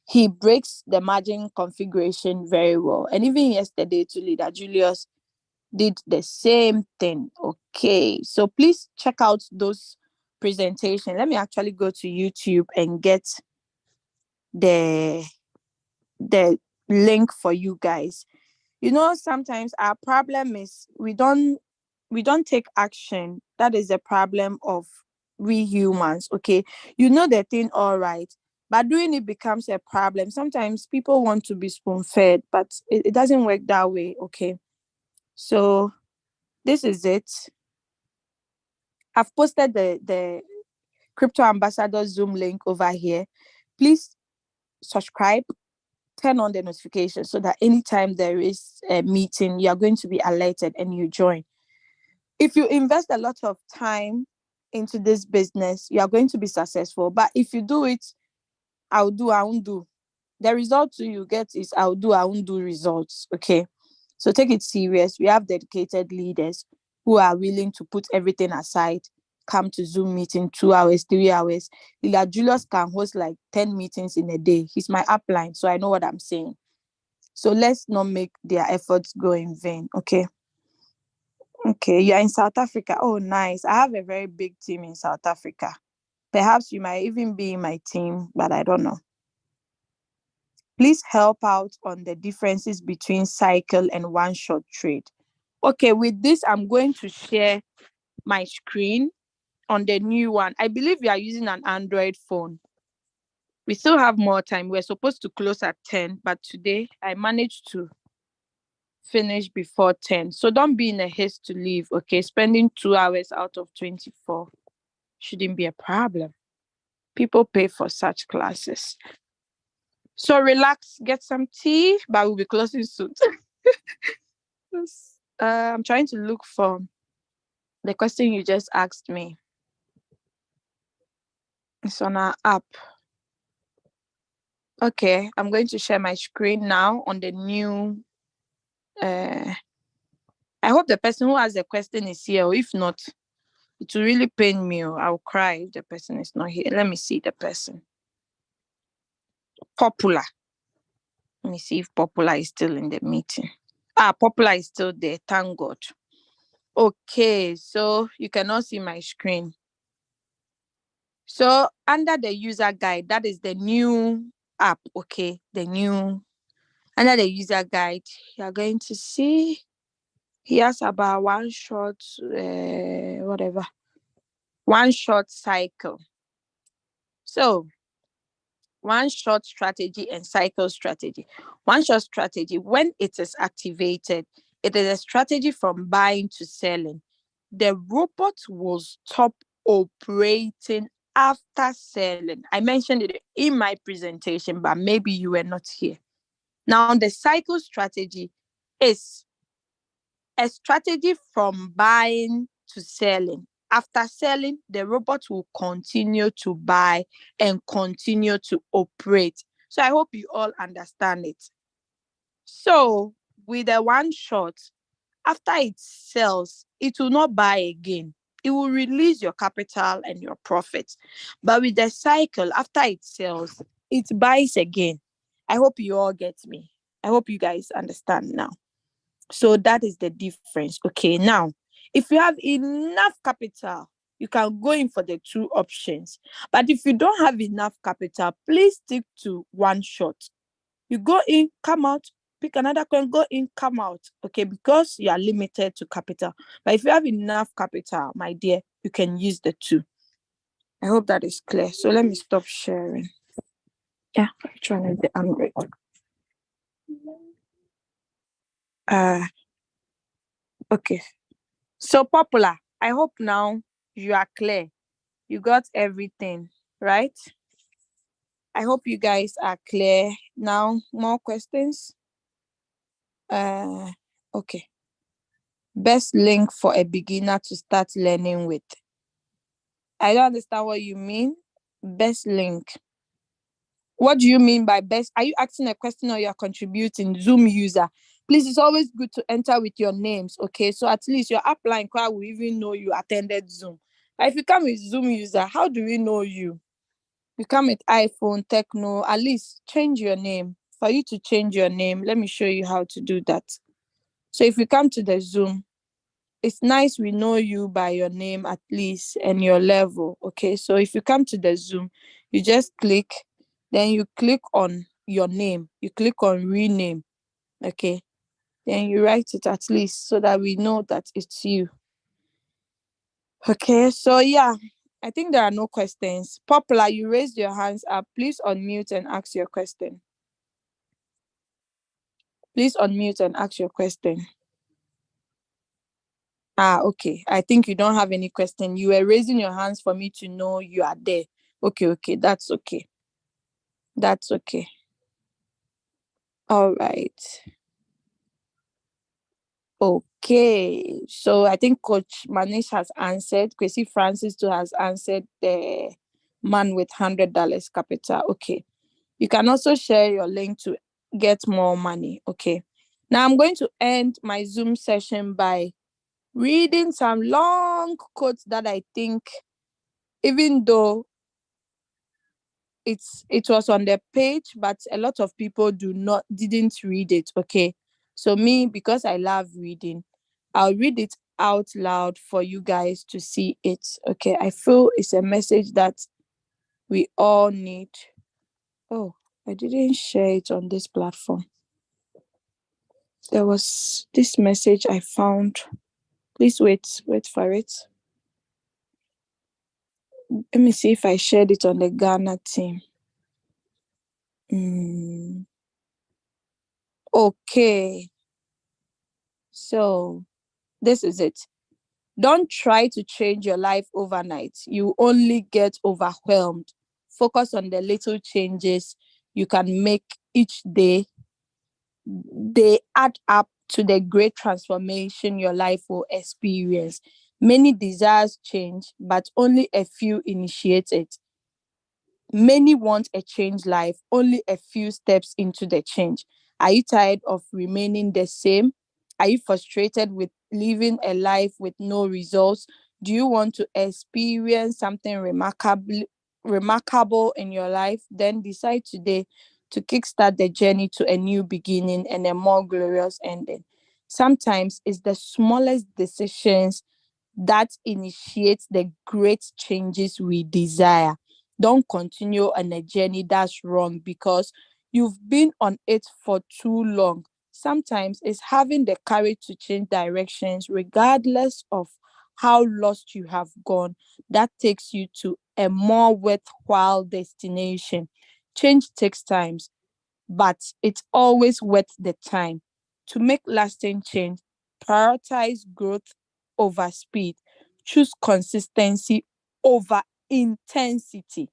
he breaks the margin configuration very well. And even yesterday to leader Julius did the same thing. Okay, so please check out those presentation. Let me actually go to YouTube and get the the link for you guys. Sometimes our problem is we don't take action. That is the problem of we humans. Okay, the thing all right, but doing it becomes a problem. Sometimes people want to be spoon fed, but it doesn't work that way. Okay, so this is it. I've posted the crypto ambassador Zoom link over here. Please subscribe, turn on the notification, so that anytime there is a meeting, you are going to be alerted and you join. If you invest a lot of time into this business, you are going to be successful. But if you do it, I won't do. The result you get is I'll do, I won't do results. Okay. So take it serious. We have dedicated leaders who are willing to put everything aside, come to Zoom meeting 2 hours, 3 hours. Leader Julius can host like 10 meetings in a day. He's my upline, so I know what I'm saying. So let's not make their efforts go in vain. Okay. Okay. You're in South Africa. Oh, nice. I have a very big team in South Africa. Perhaps you might even be in my team, but I don't know. Please help out on the differences between cycle and one-shot trade. Okay, with this, I'm going to share my screen on the new one. I believe you are using an Android phone. We still have more time. We're supposed to close at 10, but today I managed to finish before 10. So don't be in a haste to leave, okay? Spending 2 hours out of 24 shouldn't be a problem. People pay for such classes. So relax, get some tea, but we'll be closing soon. I'm trying to look for the question you just asked me. It's on our app. Okay, I'm going to share my screen now on the new. I hope the person who has the question is here. Or if not, it will really pain me. I'll cry if the person is not here. Let me see the person. Popular. Let me see if Popular is still in the meeting. Popular is still there. Thank God. Okay, so you cannot see my screen. So under the user guide, that is the new app. Okay, under the user guide, you are going to see he has about one short cycle. So one short strategy and cycle strategy. One short strategy, when it is activated, it is a strategy from buying to selling. The robot will stop operating after selling. I mentioned it in my presentation, but maybe you were not here. Now, the cycle strategy is a strategy from buying to selling. After selling, the robot will continue to buy and continue to operate. So I hope you all understand it. So with the one shot, after it sells, it will not buy again. It will release your capital and your profits. But with the cycle, after it sells, it buys again. I hope you all get me. I hope you guys understand now. So that is the difference. Okay, now, if you have enough capital, you can go in for the two options. But if you don't have enough capital, please stick to one shot. You go in, come out, pick another coin, go in, come out. Okay, because you are limited to capital. But if you have enough capital, my dear, you can use the two. I hope that is clear. So let me stop sharing. Yeah, I'm trying to the Android. Okay. So Popular, I hope now you are clear. You got everything, right? I hope you guys are clear. Now, more questions? Okay. Best link for a beginner to start learning with. I don't understand what you mean. Best link. What do you mean by best? Are you asking a question or you are contributing? Zoom user. Please, it's always good to enter with your names, okay? So at least your upline crowd will even know you attended Zoom. But if you come with Zoom user, how do we know you? You come with iPhone, Techno, at least change your name. For you to change your name, let me show you how to do that. So if you come to the Zoom, it's nice we know you by your name at least and your level, okay? So if you come to the Zoom, you just click, then you click on your name, you click on rename, okay? Then you write it at least so that we know that it's you. Okay, so yeah, I think there are no questions. Popular, you raised your hands up. Please unmute and ask your question. Please unmute and ask your question. Okay. I think you don't have any question. You were raising your hands for me to know you are there. Okay. That's okay. That's okay. All right. Okay. So I think Coach Manish has answered. Kwesi Francis too has answered the man with $100 capital. Okay. You can also share your link to get more money. Okay. Now I'm going to end my Zoom session by reading some long quotes that I think, even though it was on the page, but a lot of people didn't read it. Okay. So me, because I love reading, I'll read it out loud for you guys to see it. Okay. I feel it's a message that we all need. Oh, I didn't share it on this platform. There was this message I found. Please wait for it. Let me see if I shared it on the Ghana team. Okay. So this is it. Don't try to change your life overnight. You only get overwhelmed. Focus on the little changes you can make each day. They add up to the great transformation your life will experience. Many desires change, but only a few initiate it. Many want a changed life, only a few steps into the change. Are you tired of remaining the same? Are you frustrated with living a life with no results? Do you want to experience something remarkable in your life? Then decide today to kickstart the journey to a new beginning and a more glorious ending. Sometimes it's the smallest decisions that initiates the great changes we desire. Don't continue on a journey that's wrong because you've been on it for too long. Sometimes it's having the courage to change directions, regardless of how lost you have gone, that takes you to a more worthwhile destination. Change takes time, but it's always worth the time. To make lasting change, prioritize growth over speed, choose consistency over intensity.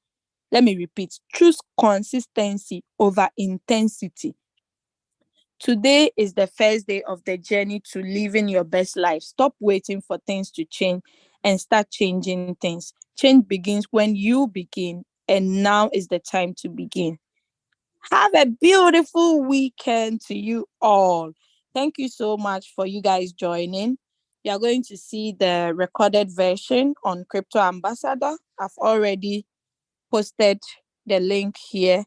Let me repeat, choose consistency over intensity. Today is the first day of the journey to living your best life. Stop waiting for things to change and start changing things. Change begins when you begin, and now is the time to begin. Have a beautiful weekend to you all. Thank you so much for you guys joining. You are going to see the recorded version on Crypto Ambassador. I've already posted the link here.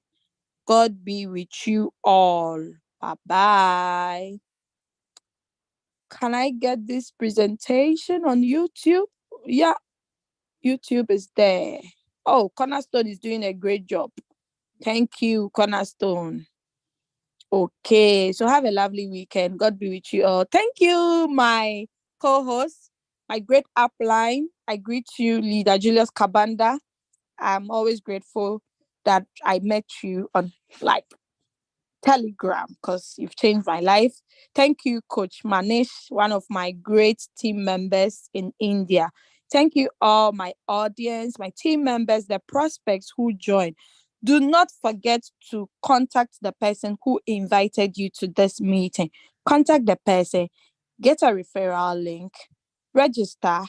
God be with you all. Bye bye. Can I get this presentation on YouTube? Yeah, YouTube is there. Oh, Cornerstone is doing a great job. Thank you, Cornerstone. Okay, so have a lovely weekend. God be with you all. Thank you, my co-host, my great upline. I greet you, Leader Julius Kabanda. I'm always grateful that I met you on like Telegram because you've changed my life. Thank you, Coach Manish, one of my great team members in India. Thank you, all my audience, my team members, the prospects who joined. Do not forget to contact the person who invited you to this meeting. Contact the person, get a referral link, register,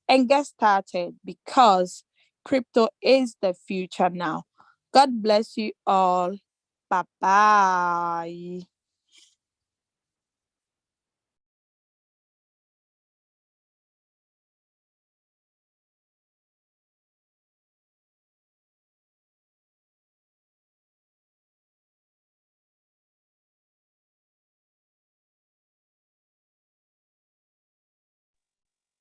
and get started because crypto is the future now. God bless you all. Bye bye.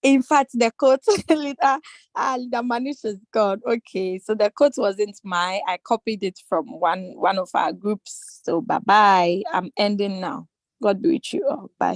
In fact, the quote the Manish is gone. Okay, so the quote wasn't mine. I copied it from one of our groups. So bye bye. I'm ending now. God be with you all. Bye.